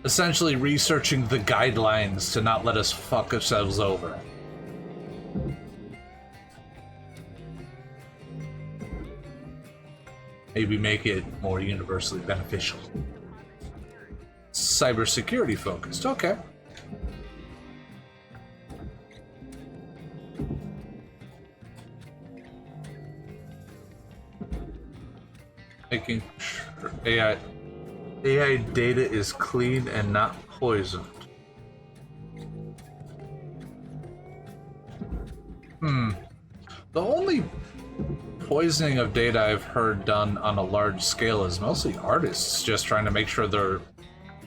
Essentially researching the guidelines to not let us fuck ourselves over. Maybe make it more universally beneficial. Cybersecurity focused, okay. Making sure AI data is clean and not poisoned. The only poisoning of data I've heard done on a large scale is mostly artists just trying to make sure their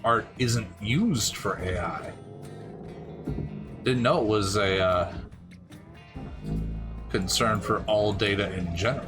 art isn't used for AI. Didn't know it was a concern for all data in general.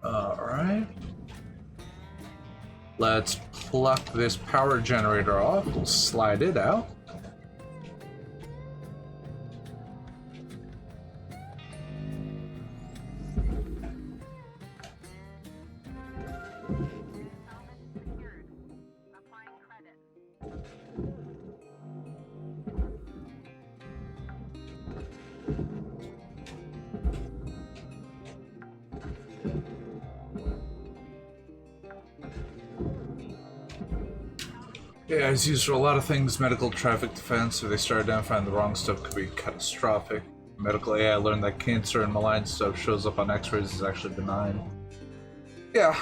Alright. Let's pluck this power generator off. We'll slide it out. AI is used for a lot of things. Medical, traffic defense. If they start identifying the wrong stuff, could be catastrophic. Medical AI learned that cancer and malign stuff shows up on X-rays is actually benign. Yeah.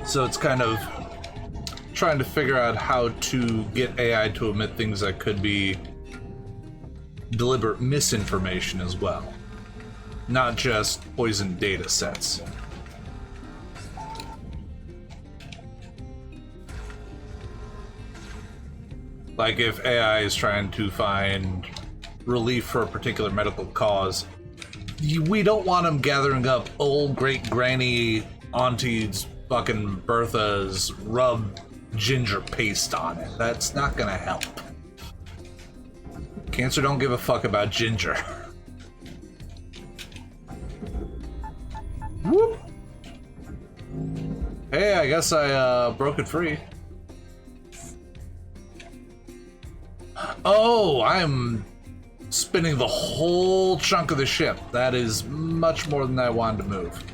So it's kind of trying to figure out how to get AI to omit things that could be deliberate misinformation as well, not just poisoned data sets. Like if AI is trying to find relief for a particular medical cause, we don't want them gathering up old great granny auntie's fucking Bertha's rub ginger paste on it. That's not gonna help. Cancer don't give a fuck about ginger. Whoop. Hey, I guess I broke it free. Oh, I'm spinning the whole chunk of the ship. That is much more than I wanted to move.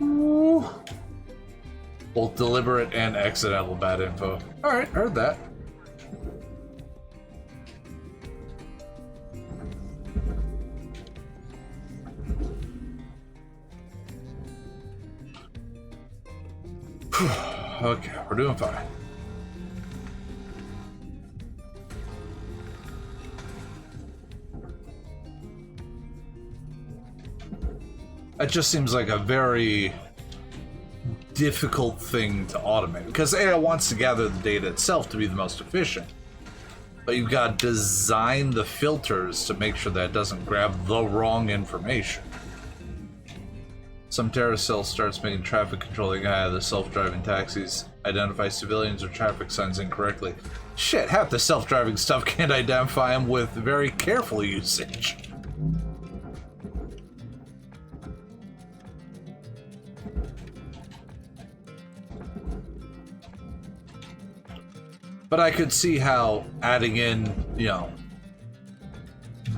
Ooh. Both deliberate and accidental bad info. Alright, heard that. Okay, we're doing fine. It just seems like a very difficult thing to automate because AI wants to gather the data itself to be the most efficient, but you've got to design the filters to make sure that it doesn't grab the wrong information. Some terrorist cell starts making traffic controlling AI, the self-driving taxis identify civilians or traffic signs incorrectly. Shit, half the self-driving stuff can't identify them with very careful usage. But I could see how adding in, you know,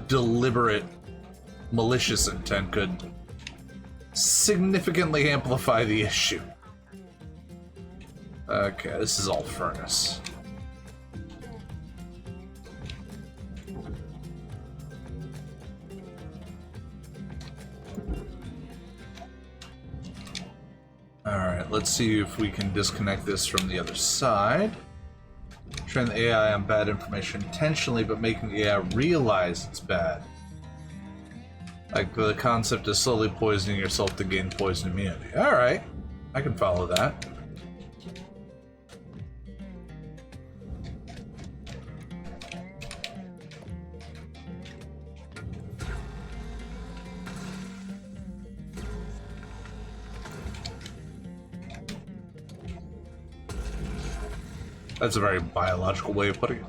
deliberate, malicious intent could significantly amplify the issue. Okay, this is all furnace. Alright, let's see if we can disconnect this from the other side. Train the AI on bad information intentionally, but making the AI realize it's bad. Like the concept is slowly poisoning yourself to gain poison immunity. Alright, I can follow that. That's a very biological way of putting it.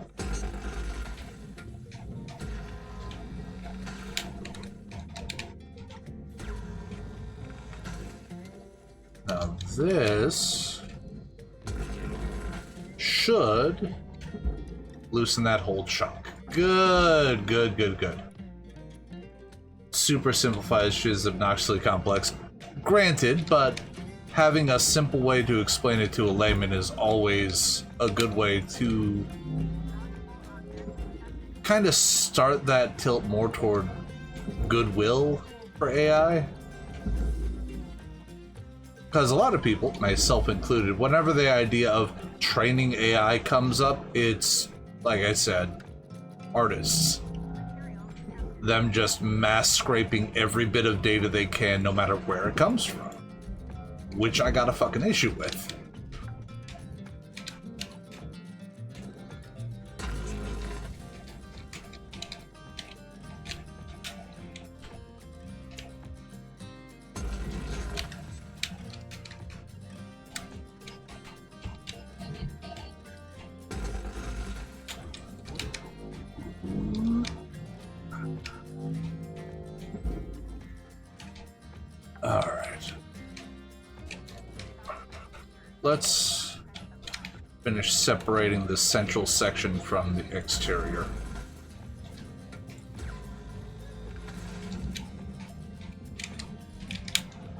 Now this should loosen that whole chunk. Good, good, good, good. Super simplifies shit is obnoxiously complex. Granted, but having a simple way to explain it to a layman is always a good way to kind of start that tilt more toward goodwill for AI. Because a lot of people, myself included, whenever the idea of training AI comes up, it's, like I said, artists. Them just mass scraping every bit of data they can, no matter where it comes from. Which I got a fucking issue with. Alright. Let's finish separating the central section from the exterior.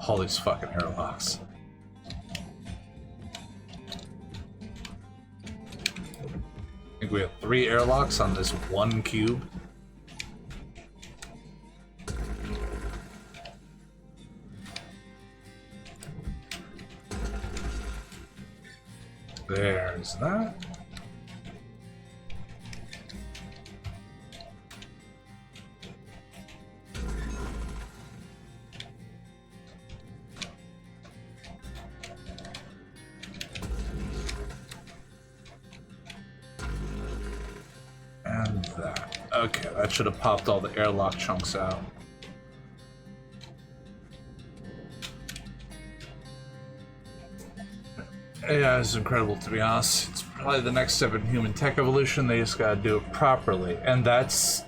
All these fucking airlocks. I think we have 3 airlocks on this one cube. There's that. Okay, that should have popped all the airlock chunks out. AI is incredible, to be honest. It's probably the next step in human tech evolution. They just gotta do it properly, and that's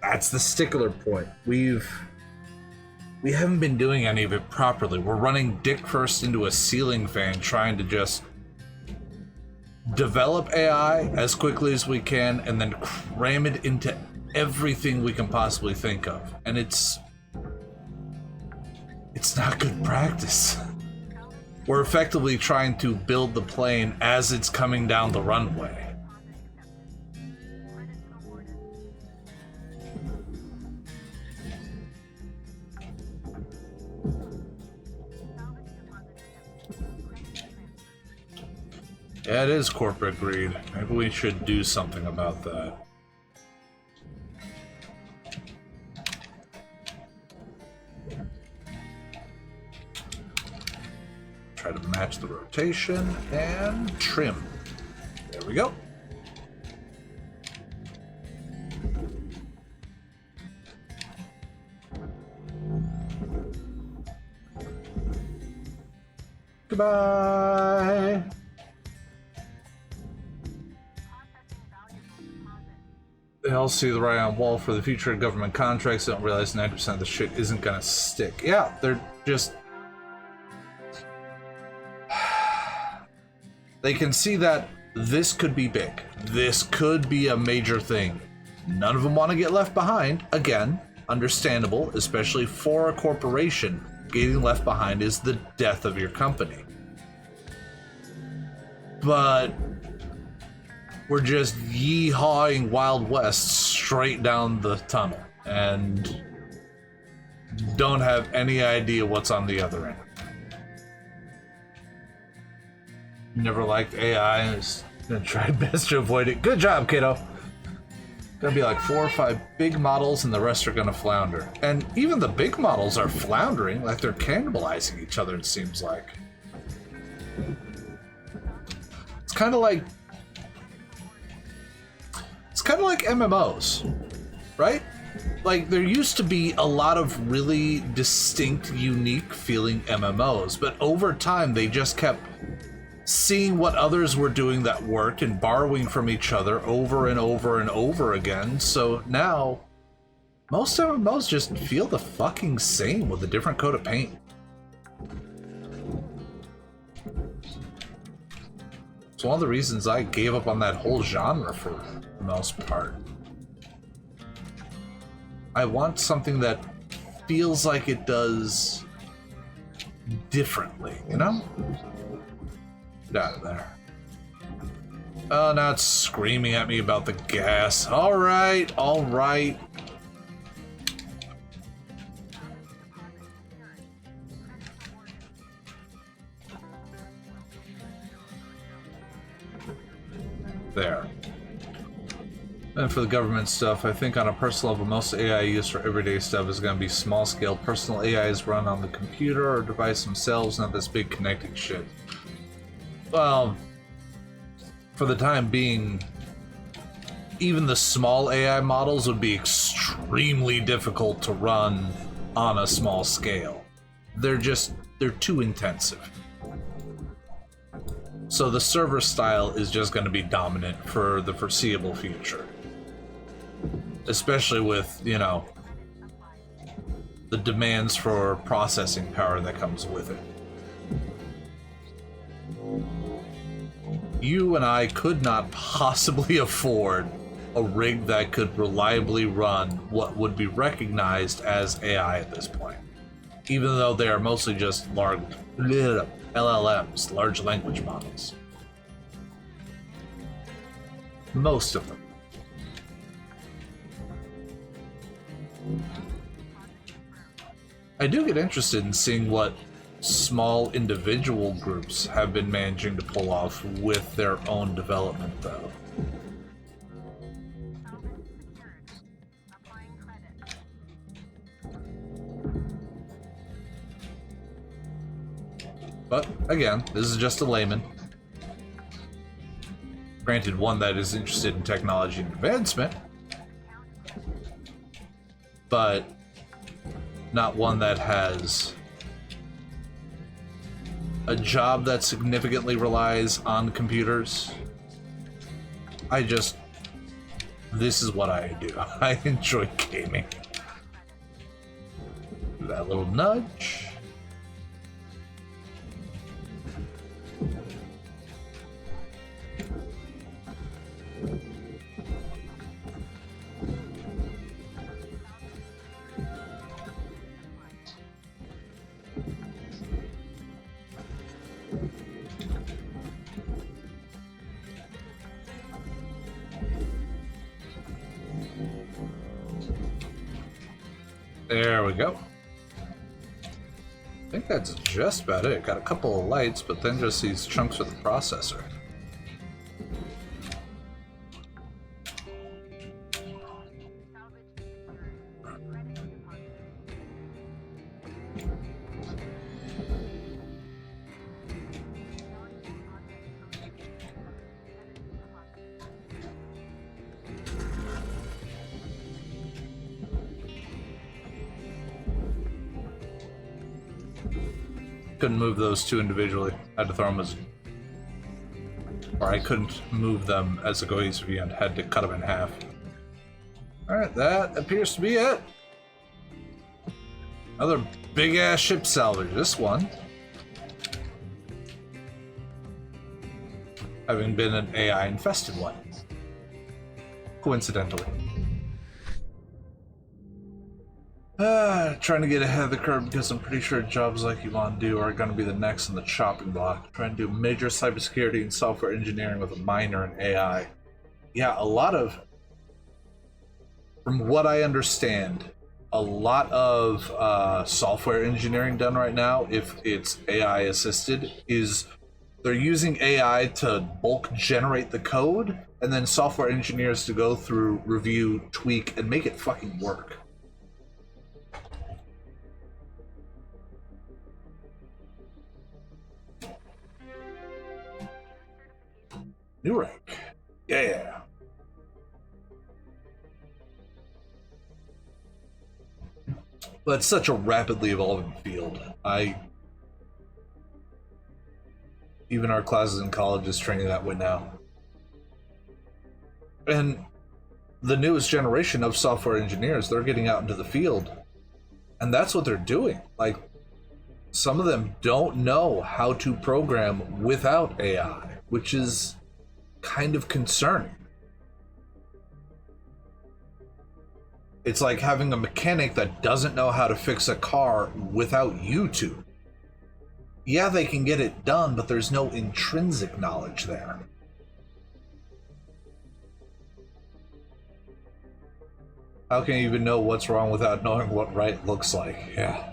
the stickler point. We haven't been doing any of it properly. We're running dick first into a ceiling fan, trying to just develop AI as quickly as we can, and then cram it into everything we can possibly think of, and it's not good practice. We're effectively trying to build the plane as it's coming down the runway. Yeah, it is corporate greed. Maybe we should do something about that. Try to match the rotation and trim. There we go. Goodbye. They all see the writing on the wall for the future of government contracts. They don't realize 90% of the shit isn't gonna stick. Yeah, they're just... They can see that this could be big. This could be a major thing. None of them want to get left behind. Again, understandable, especially for a corporation. Getting left behind is the death of your company. But we're just yee-hawing Wild West straight down the tunnel and don't have any idea what's on the other end. Never liked AI and was gonna try best to avoid it. Good job, kiddo. Gonna be like 4 or 5 big models and the rest are gonna flounder. And even the big models are floundering, like they're cannibalizing each other, it seems like. It's kind of like MMOs, right? Like, there used to be a lot of really distinct, unique feeling MMOs, but over time they just kept seeing what others were doing that worked and borrowing from each other over and over and over again. So now, most MMOs just feel the fucking same with a different coat of paint. It's one of the reasons I gave up on that whole genre for the most part. I want something that feels like it does differently, you know? Get out of there. Oh, now it's screaming at me about the gas. Alright, alright. There. And for the government stuff, I think on a personal level, most AI used for everyday stuff is going to be small-scale personal AIs run on the computer or device themselves, not this big connected shit. Well, for the time being, even the small AI models would be extremely difficult to run on a small scale. They're too intensive. So the server style is just going to be dominant for the foreseeable future. Especially with, you know, the demands for processing power that comes with it. You and I could not possibly afford a rig that could reliably run what would be recognized as AI at this point. Even though they are mostly just large LLMs, large language models. Most of them. I do get interested in seeing what small individual groups have been managing to pull off with their own development, though. But, again, this is just a layman. Granted, one that is interested in technology and advancement. but not one that has a job that significantly relies on computers. This is what I do. I enjoy gaming. That little nudge. There we go. I think that's just about it. Got a couple of lights, but then just these chunks for the processor. Couldn't move those two individually. I had to throw them as... Or I couldn't move them as a cohesive unit. Had to cut them in half. Alright, that appears to be it. Another big-ass ship salvage. This one, having been an AI-infested one. Coincidentally. Trying to get ahead of the curve because I'm pretty sure jobs like you want to do are going to be the next on the chopping block. Trying to do major cybersecurity and software engineering with a minor in AI. Yeah, a lot of, from what I understand, a lot of software engineering done right now, if it's AI assisted, is they're using AI to bulk generate the code, and then software engineers to go through, review, tweak, and make it fucking work. New rank. Yeah. But it's such a rapidly evolving field. Even our classes in college is training that way now. And the newest generation of software engineers, they're getting out into the field. And that's what they're doing. Like, some of them don't know how to program without AI, which is kind of concerning. It's like having a mechanic that doesn't know how to fix a car without YouTube. Yeah, they can get it done, but there's no intrinsic knowledge there. How can you even know what's wrong without knowing what right looks like? Yeah.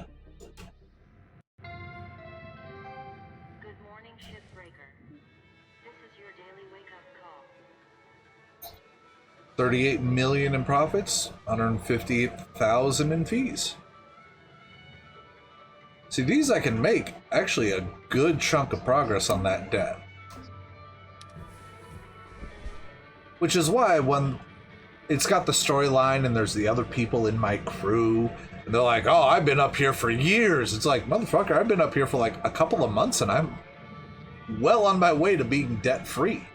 38 million in profits, 158,000 in fees. See, these I can make actually a good chunk of progress on that debt. Which is why when it's got the storyline and there's the other people in my crew, and they're like, oh, I've been up here for years. It's like, motherfucker, I've been up here for like a couple of months and I'm well on my way to being debt free.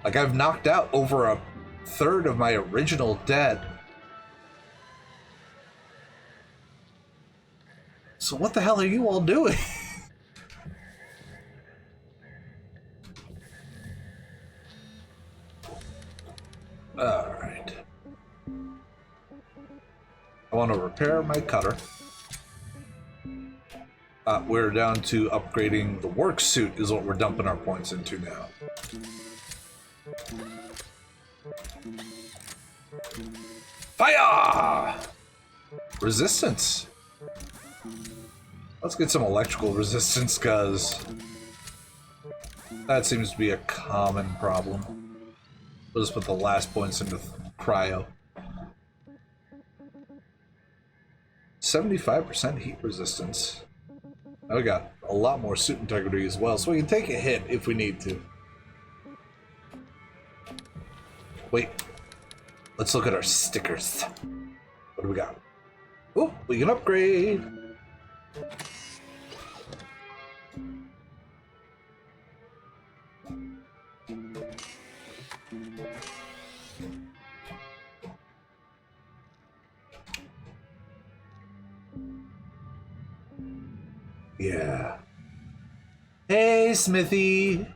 Like, I've knocked out over a third of my original debt. So what the hell are you all doing? Alright. I want to repair my cutter. We're down to upgrading the work suit is what we're dumping our points into now. Fire! Resistance. Let's get some electrical resistance, because that seems to be a common problem. We'll just put the last points into cryo. 75% heat resistance. Now we got a lot more suit integrity as well, so we can take a hit if we need to. Wait. Let's look at our stickers. What do we got? Oh, we can upgrade. Yeah. Hey, Smithy.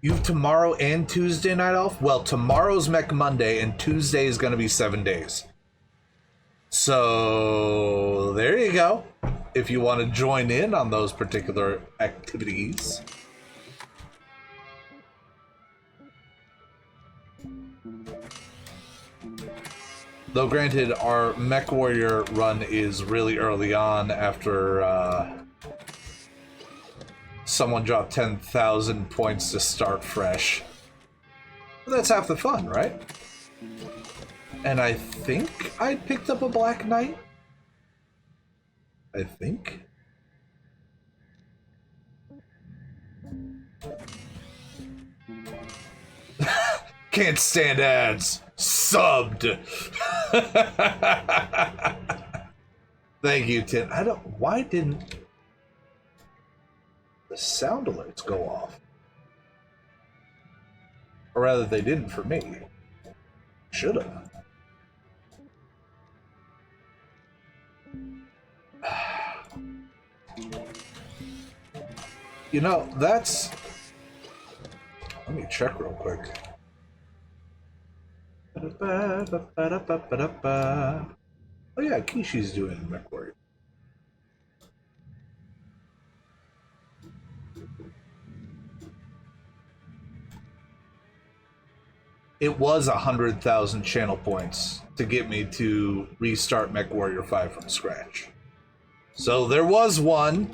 You've tomorrow and Tuesday night off? Well, tomorrow's Mech Monday, and Tuesday is going to be 7 days. So, there you go. If you want to join in on those particular activities. Though granted, our Mech Warrior run is really early on after someone dropped 10,000 points to start fresh. But that's half the fun, right? And I think I picked up a Black Knight. I think. Can't stand ads. Subbed. Thank you, Tin. Why didn't the sound alerts go off? Or rather, they didn't for me. Should have. You know, that's... Let me check real quick. Oh yeah, Kishi's doing Mech Warrior. It was 100,000 channel points to get me to restart Mech Warrior 5 from scratch. So there was one,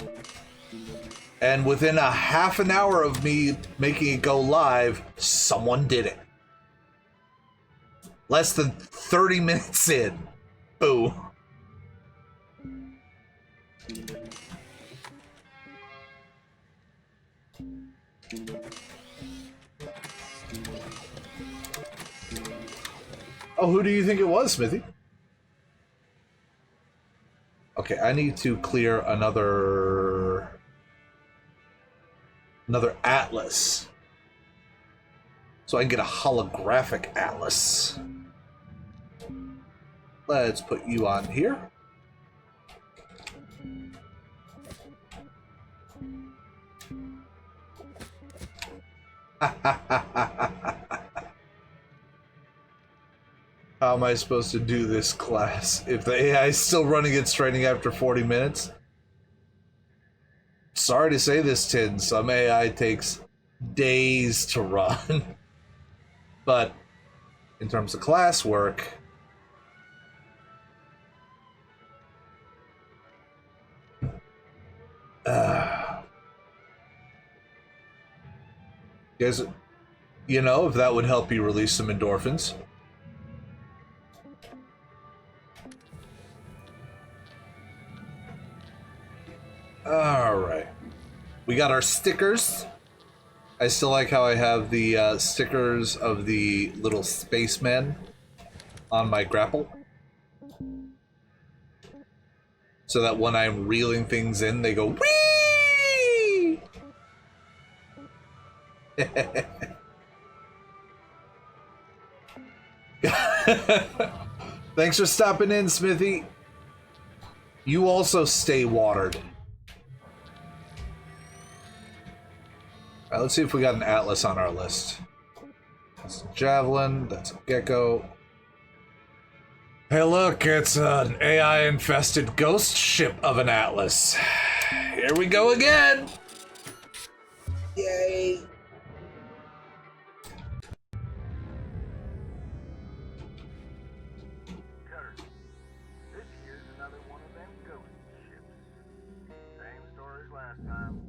and within a half an hour of me making it go live, someone did it. Less than 30 minutes in. Boo. Oh, who do you think it was, Smithy? Okay, I need to clear another atlas. So I can get a holographic atlas. Let's put you on here. How am I supposed to do this class if the AI is still running its training after 40 minutes? Sorry to say this, Tin. Some AI takes days to run. But in terms of class work, guys, you know, if that would help you release some endorphins. Alright. We got our stickers. I still like how I have the stickers of the little spacemen on my grapple. So that when I'm reeling things in, they go whee! Thanks for stopping in, Smithy. You also stay watered. Alright, let's see if we got an atlas on our list. That's a javelin, that's a gecko. Hey look, it's an AI-infested ghost ship of an atlas. Here we go again! Yay! Cutter, this here's another one of them ghost ships. Same story as last time.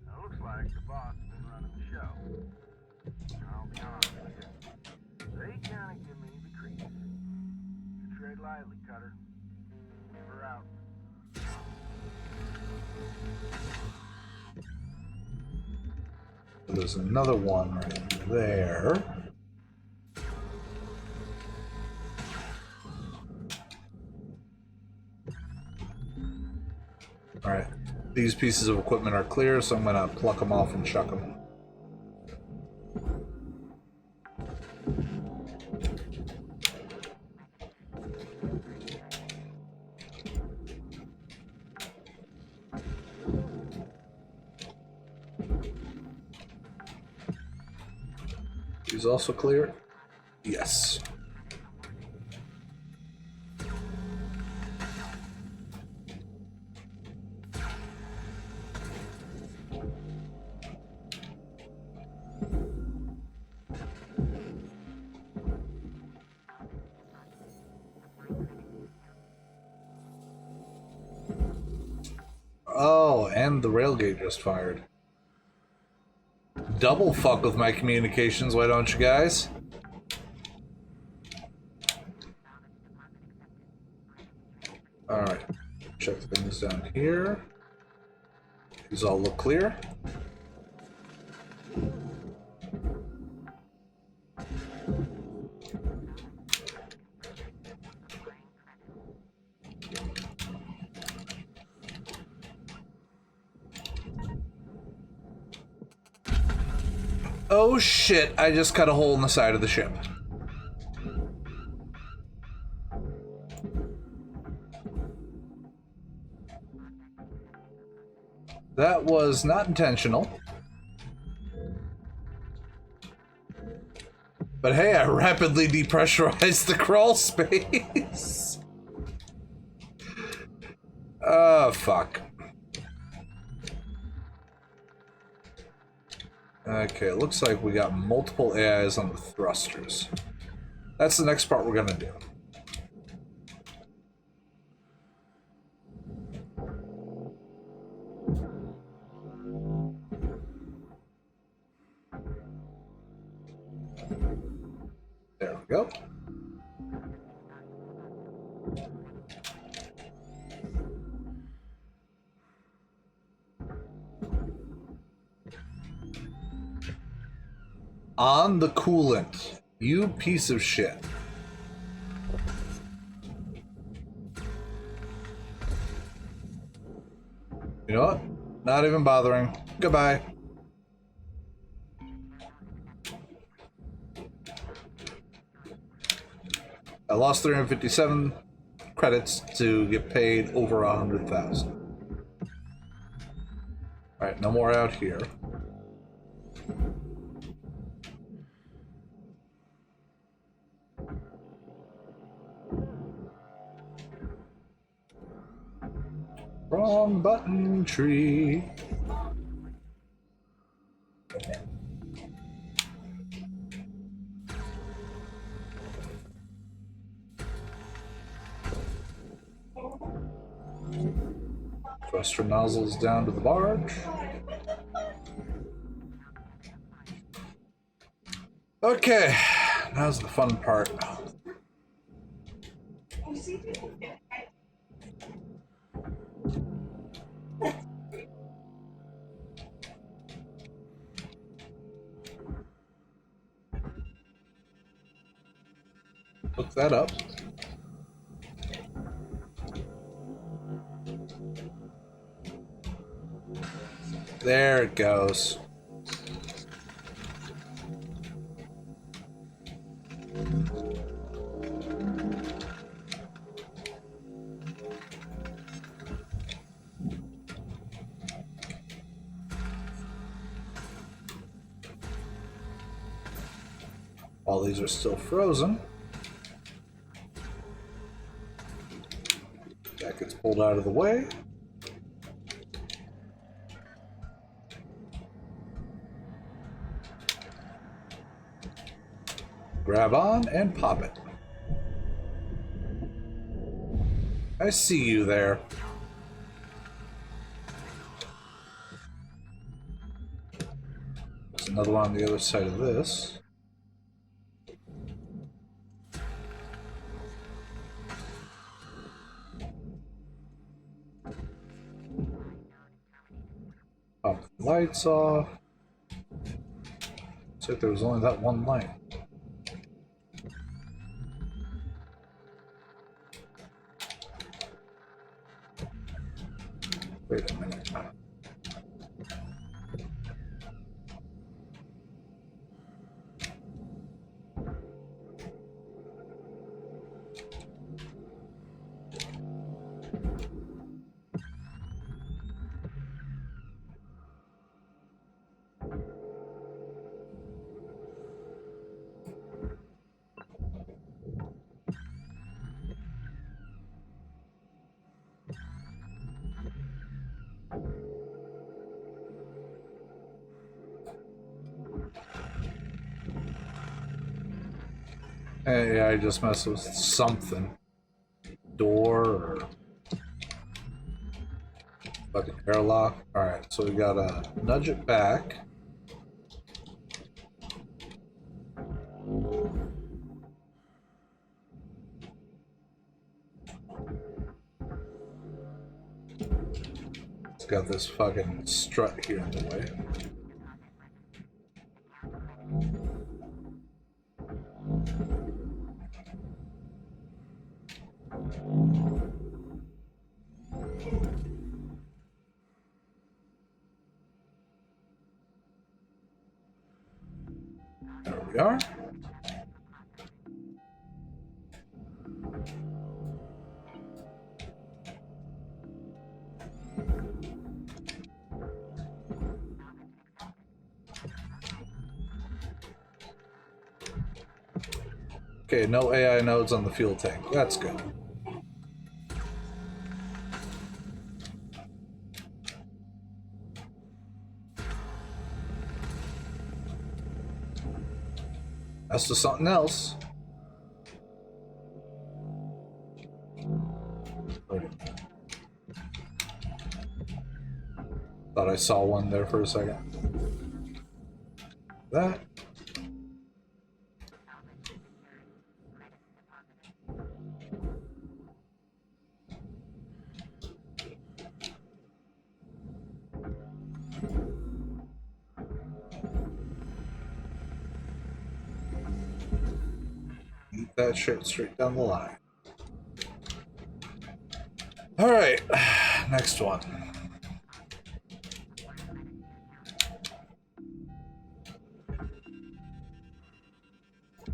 Now, it looks like the boss has been running the show. I'll be honest with you. They kinda give me the creeps. You tread lightly, Cutter. We're out. There's another one right there. Alright. These pieces of equipment are clear, so I'm gonna pluck them off and chuck them. These also clear? Yes. Oh, and the railgate just fired. Double fuck with my communications, why don't you guys? Alright, check things down here. These all look clear. Oh shit, I just cut a hole in the side of the ship. That was not intentional. But hey, I rapidly depressurized the crawl space. Oh, fuck. Okay, it looks like we got multiple AIs on the thrusters. That's the next part we're gonna do. There we go. On the coolant, you piece of shit. You know what? Not even bothering. Goodbye. I lost 357 credits to get paid over 100,000. Alright, no more out here. Wrong button tree. Thruster nozzles down to the barge. Okay, now's the fun part. Look that up. There it goes. While these are still frozen, that gets pulled out of the way. Grab on and pop it. I see you there. There's another one on the other side of this. Pop the lights off. Looks like there was only that one light. Wait a minute. Hey, I just messed with something. Door or fucking airlock. Alright, so we gotta nudge it back. It's got this fucking strut here in the way. There we are. Okay, no AI nodes on the fuel tank. That's good. That's to something else. Wait a minute. Thought I saw one there for a second. That. Eat that shit straight down the line. Alright, next one.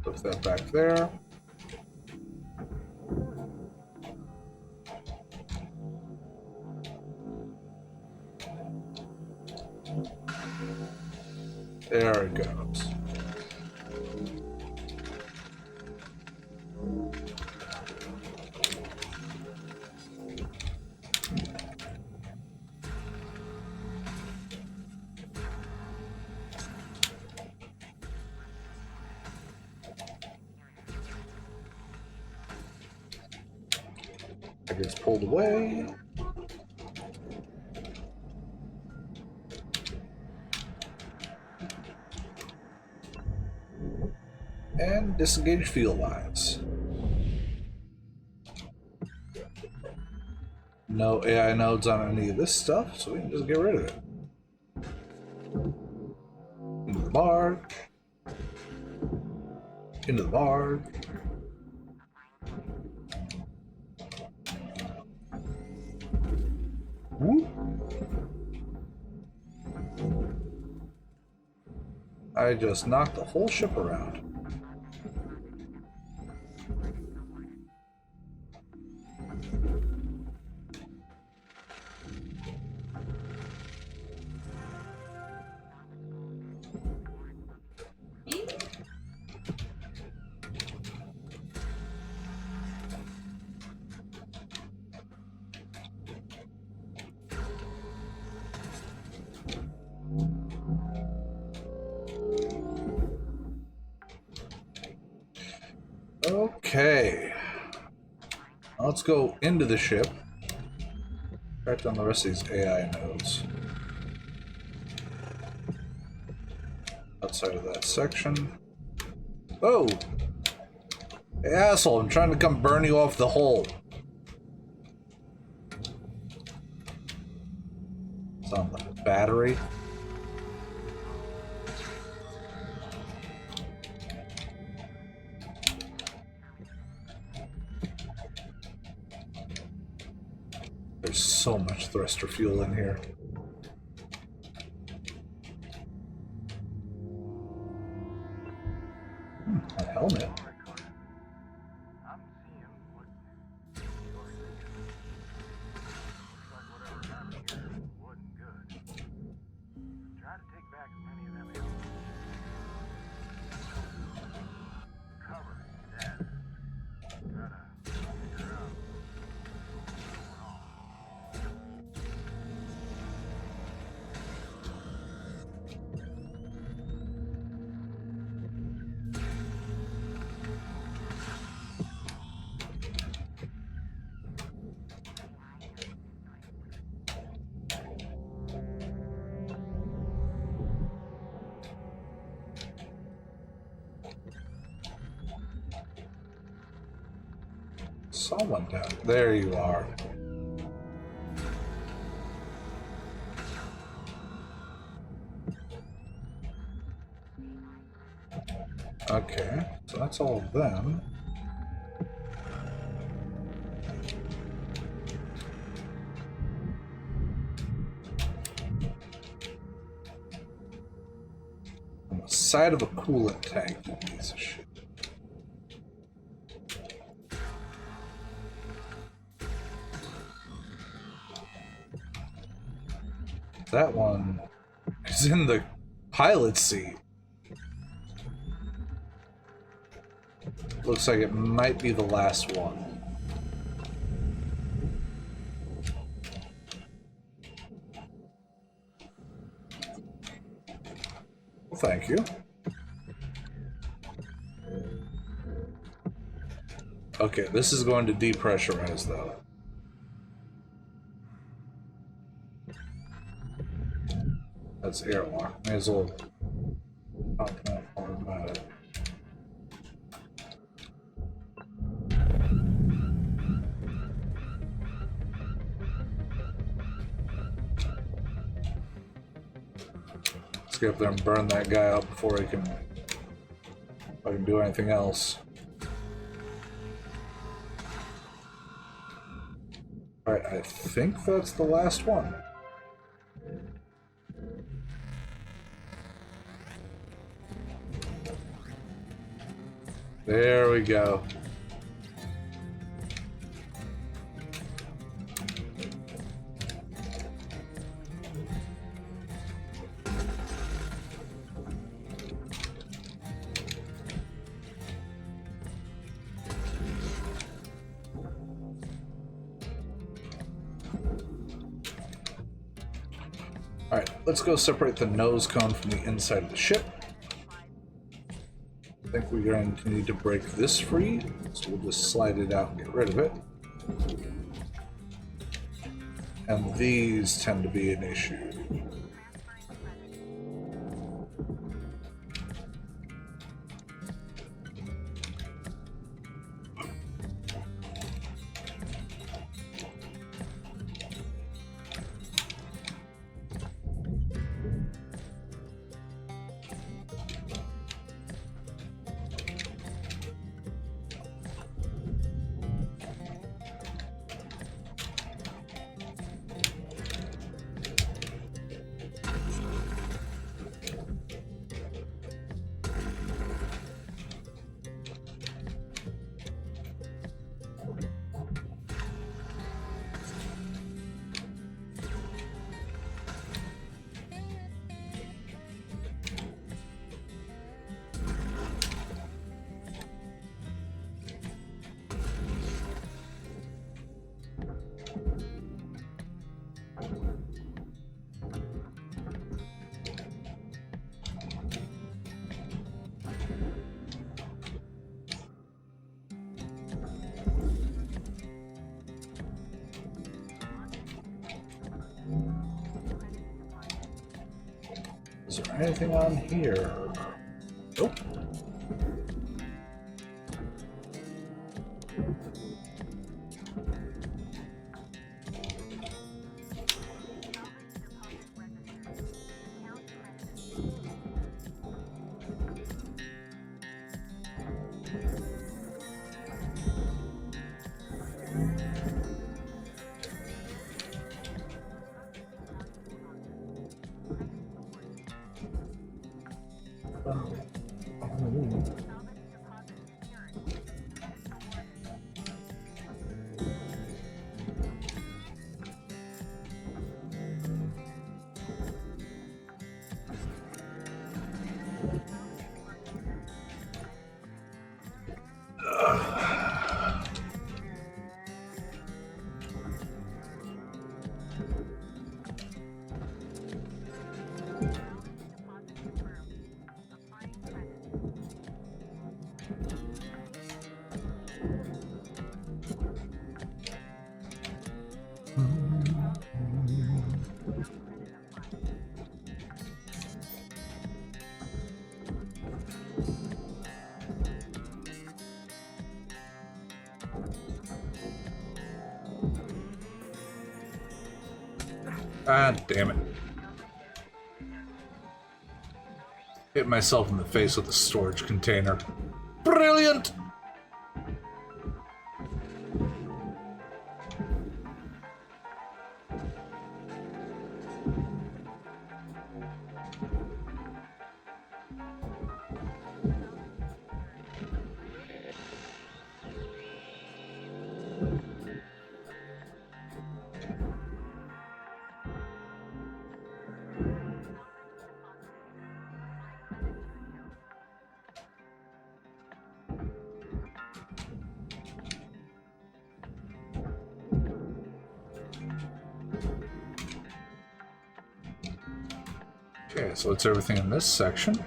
Put that back there. There it goes. It gets pulled away. And disengage field lines. No AI nodes on any of this stuff, so we can just get rid of it. Into the bar. Into the bar. Whoop. I just knocked the whole ship around. Okay. Let's go into the ship. Track down the rest of these AI nodes. Outside of that section. Oh! Hey, asshole, I'm trying to come burn you off the hull. It's on the battery. There's so much thruster fuel in here. A helmet. Someone down there. You are. Okay, so that's all of them. On the side of a coolant tank, you piece of shit. That one is in the pilot seat. Looks like it might be the last one. Well, thank you. Okay, this is going to depressurize though. That's airlock. May as well talk that more about it. Let's get up there and burn that guy out before I can do anything else. Alright, I think that's the last one. There we go. Alright, let's go separate the nose cone from the inside of the ship. I think we're going to need to break this free, so we'll just slide it out and get rid of it. And these tend to be an issue. Is there anything on here? Nope. Ah, damn it. Hit myself in the face with a storage container. Brilliant! Okay, so it's everything in this section.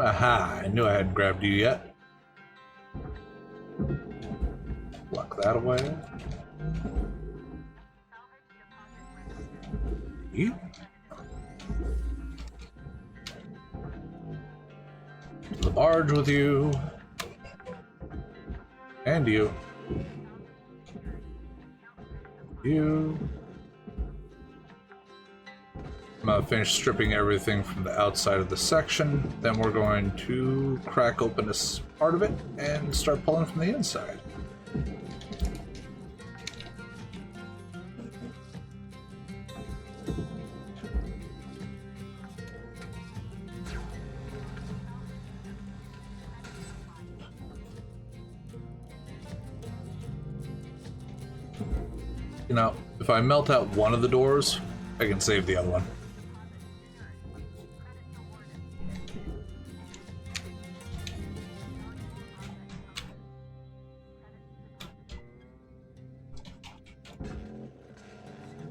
Aha, I knew I hadn't grabbed you yet. Lock that away. You? To the barge with you. And you. You. I'm gonna finish stripping everything from the outside of the section. Then we're going to crack open this part of it and start pulling from the inside. You know, if I melt out one of the doors, I can save the other one.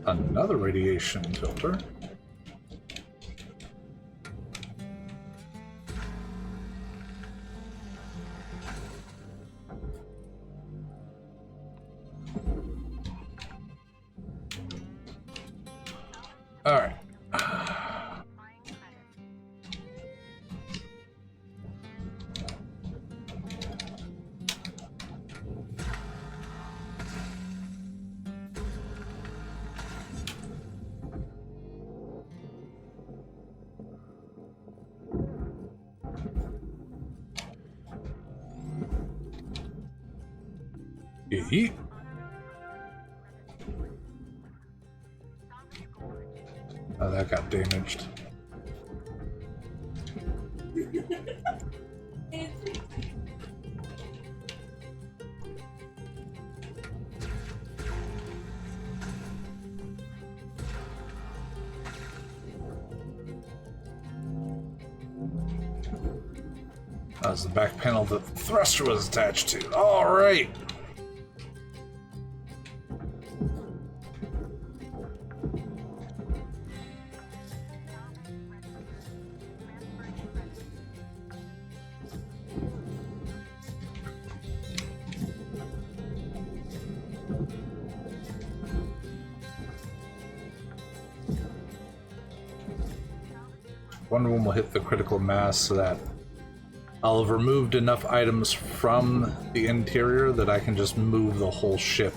Another radiation filter. All right. Yeet. Oh, that got damaged. That was the back panel that the thruster was attached to. All right. One room will hit the critical mass so that I'll have removed enough items from the interior that I can just move the whole ship.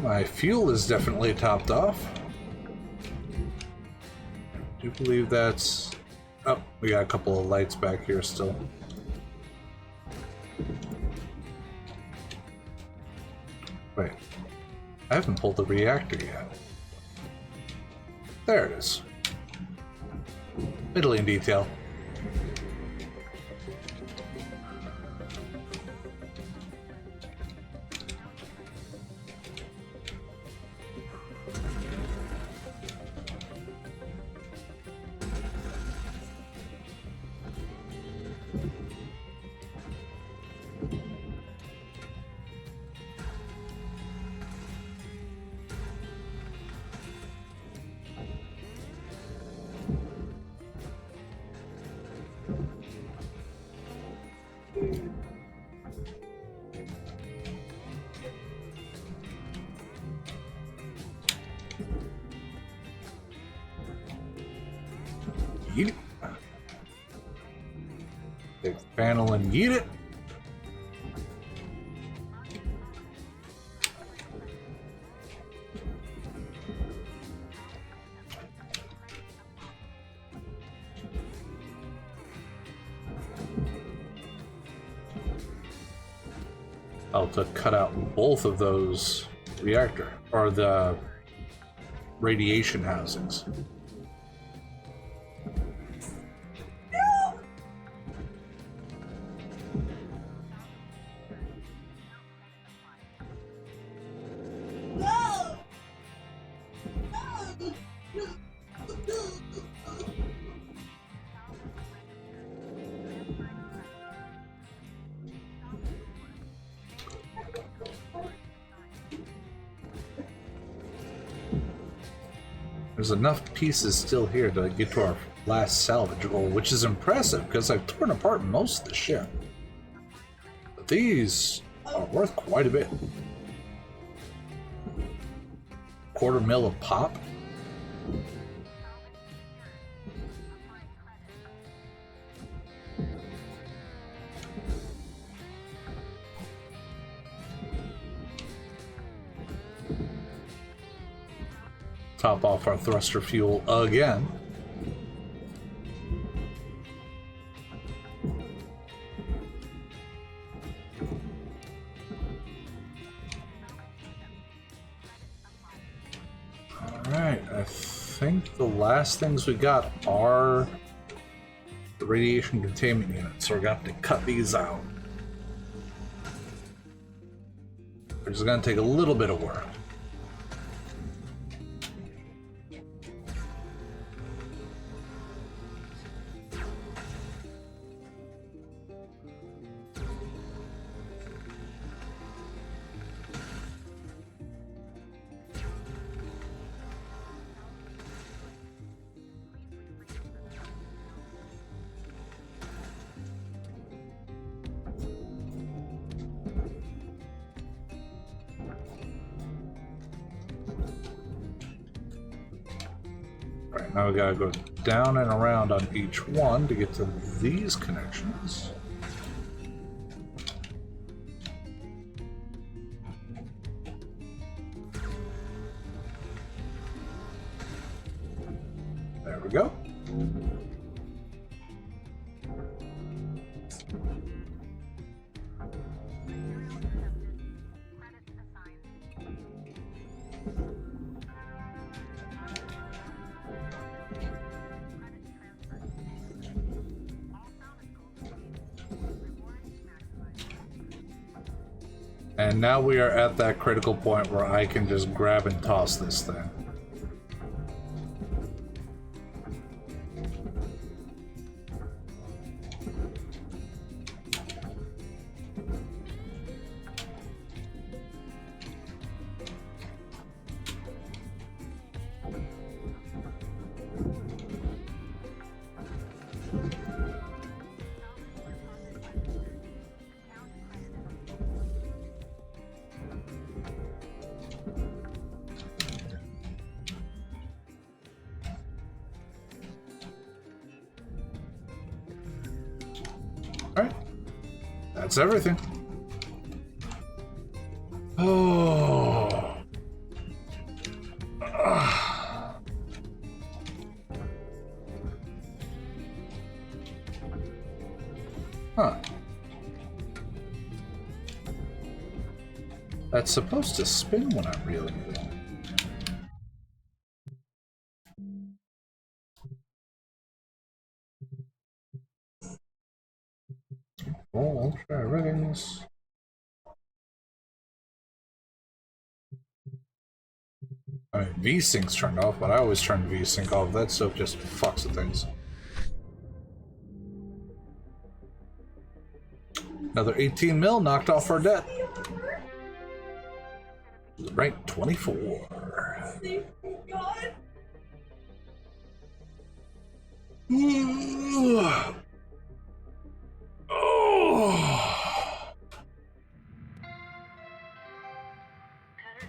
my fuel is definitely topped off. I do believe that's... Oh, we got a couple of lights back here still. Wait, I haven't pulled the reactor yet. There it is. Middling detail. Yeet it. Take the panel and yeet it. Oh, to cut out both of those reactor, or the radiation housings. No! There's enough pieces still here to get to our last salvage goal, which is impressive because I've torn apart most of the ship. But these are worth quite a bit. $250,000 a pop. Top off our thruster fuel again. Alright, I think the last things we got are the radiation containment units, so we're gonna have to cut these out. Which is gonna take a little bit of work. Right, now we gotta go down and around on each one to get to these connections. There we go. And now we are at that critical point where I can just grab and toss this thing. Alright. That's everything. Oh. That's supposed to spin when I'm reeling it. Oh, ultra riggings. I mean, V-Sync's turned off, but I always turn V-Sync off. That stuff just fucks with things. Another 18 mil knocked off our debt. Rank 24. God. Oh. Cutter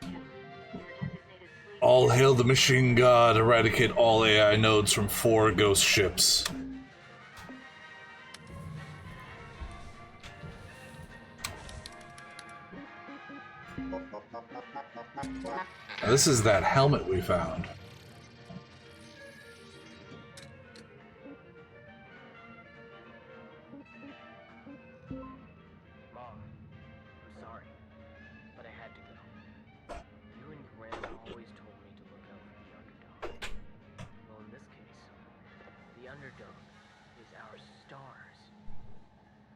9346-52. Your designated fleet. All hail the machine god, eradicate all AI nodes from 4 ghost ships. Now, this is that helmet we found. Mom, I'm sorry, but I had to go. You and Grandma always told me to look out for the underdog. Well, in this case, the underdog is our stars.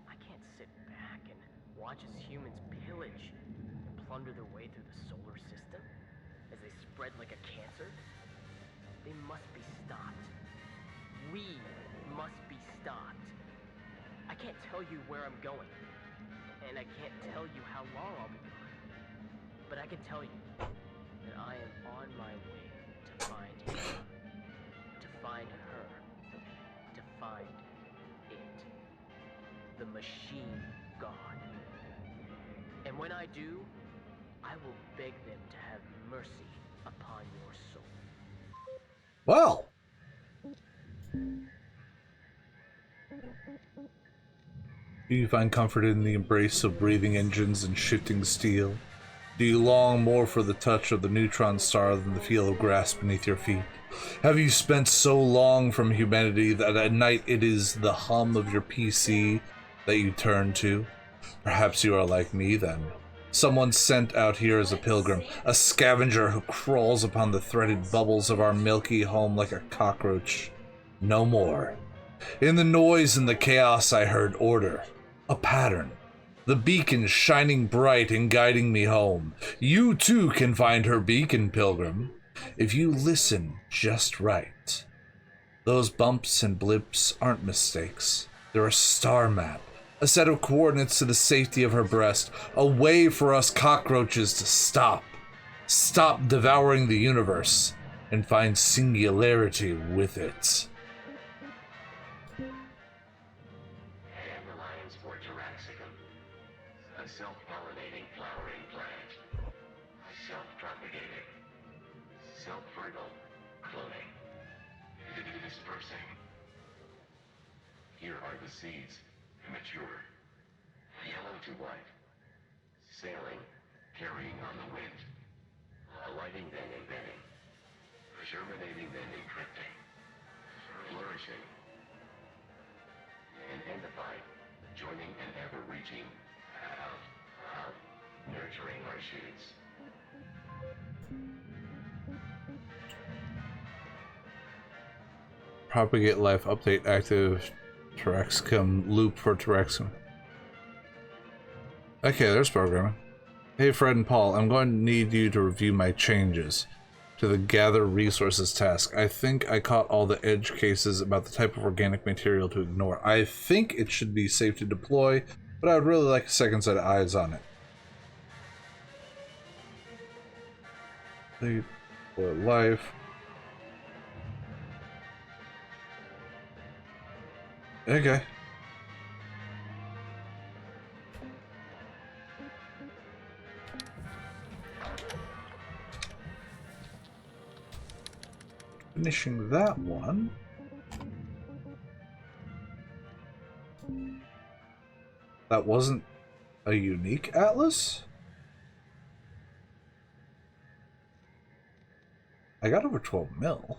I can't sit back and watch as humans pillage and plunder their way through the solar system as they spread like a cancer. They must be stopped. We must be stopped. I can't tell you where I'm going, and I can't tell you how long I'll be gone. But I can tell you that I am on my way to find you, to find her, to find it, the machine god. And when I do, I will beg them to have mercy upon your soul. Well. Do you find comfort in the embrace of breathing engines and shifting steel? Do you long more for the touch of the neutron star than the feel of grass beneath your feet? Have you spent so long from humanity that at night it is the hum of your PC that you turn to? Perhaps you are like me then. Someone sent out here as a pilgrim, a scavenger who crawls upon the threaded bubbles of our milky home like a cockroach. No more. In the noise and the chaos I heard order. A pattern. The beacon shining bright and guiding me home. You too can find her beacon, pilgrim, if you listen just right. Those bumps and blips aren't mistakes. They're a star map. A set of coordinates to the safety of her breast. A way for us cockroaches to stop. Stop devouring the universe and find singularity with it. Dandelions for Taraxacum, a self-pollinating flowering plant, self-propagating, self-fertile, cloning, dispersing. Here are the seeds, mature, yellow to white, sailing, carrying on the wind, alighting then embedding, germinating then encrypting, flourishing, and endified, joining and ever-reaching, out, nurturing our shoots. Propagate life update active. Taraxacum loop for Taraxacum. Okay, there's programming. Hey Fred and Paul, I'm going to need you to review my changes to the gather resources task. I think I caught all the edge cases about the type of organic material to ignore. I think it should be safe to deploy, but I would really like a second set of eyes on it. Complete for life. Okay. Finishing that one. That wasn't a unique atlas? I got over 12 mil.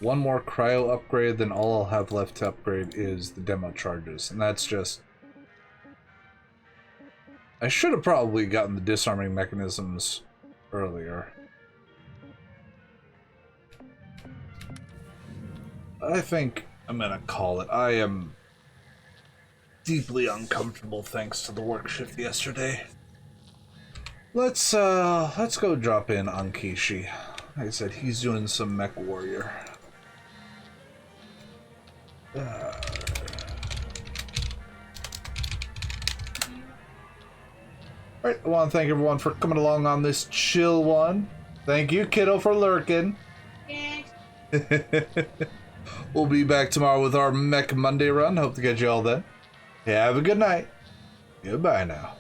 one more cryo upgrade, then all I'll have left to upgrade is the demo charges. And that's just... I should have probably gotten the disarming mechanisms earlier. I think I'm gonna call it. I am deeply uncomfortable thanks to the work shift yesterday. Let's go drop in on Kishi. Like I said, he's doing some mech warrior. Alright, I want to thank everyone for coming along on this chill one. Thank you, kiddo, for lurking. Thanks. We'll be back tomorrow with our Mech Monday run. Hope to catch you all then. Have a good night. Goodbye now.